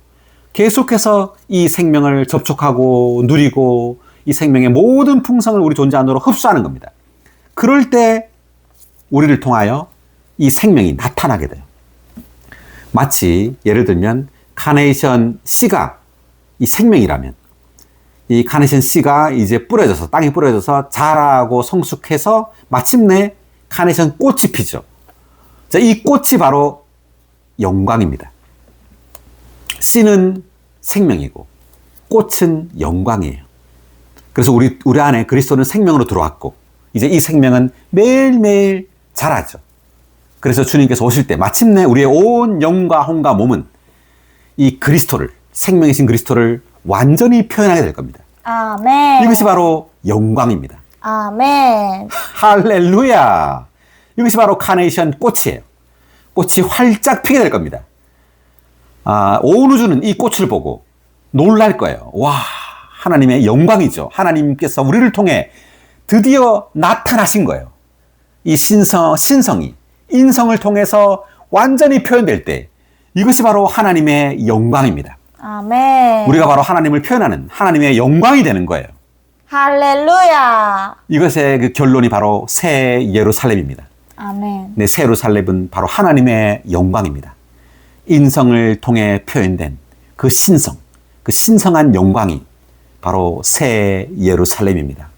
계속해서 이 생명을 접촉하고 누리고 이 생명의 모든 풍성을 우리 존재 안으로 흡수하는 겁니다. 그럴 때 우리를 통하여 이 생명이 나타나게 돼요. 마치 예를 들면 카네이션 씨가 이 생명이라면 이 카네이션 씨가 이제 뿌려져서 땅에 뿌려져서 자라고 성숙해서 마침내 카네이션 꽃이 피죠. 자, 이 꽃이 바로 영광입니다. 씨는 생명이고 꽃은 영광이에요. 그래서 우리 안에 그리스도는 생명으로 들어왔고 이제 이 생명은 매일매일 자라죠. 그래서 주님께서 오실 때 마침내 우리의 온 영과 혼과 몸은 이 그리스도를, 생명이신 그리스도를 완전히 표현하게 될 겁니다. 아멘. 이것이 바로 영광입니다. 아멘. 할렐루야. 이것이 바로 카네이션 꽃이에요. 꽃이 활짝 피게 될 겁니다. 온 우주는 이 꽃을 보고 놀랄 거예요. 와, 하나님의 영광이죠. 하나님께서 우리를 통해 드디어 나타나신 거예요. 이 신성이 인성을 통해서 완전히 표현될 때 이것이 바로 하나님의 영광입니다. 아멘. 우리가 바로 하나님을 표현하는 하나님의 영광이 되는 거예요. 할렐루야. 이것의 그 결론이 바로 새 예루살렘입니다. 아멘. 네, 새 예루살렘은 바로 하나님의 영광입니다. 인성을 통해 표현된 그 신성, 그 신성한 영광이 바로 새 예루살렘입니다.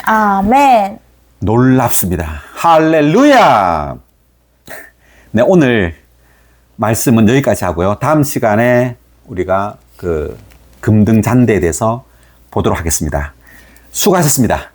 아멘. 놀랍습니다. 할렐루야! 네, 오늘 말씀은 여기까지 하고요. 다음 시간에 우리가 그 금등잔대에 대해서 보도록 하겠습니다. 수고하셨습니다.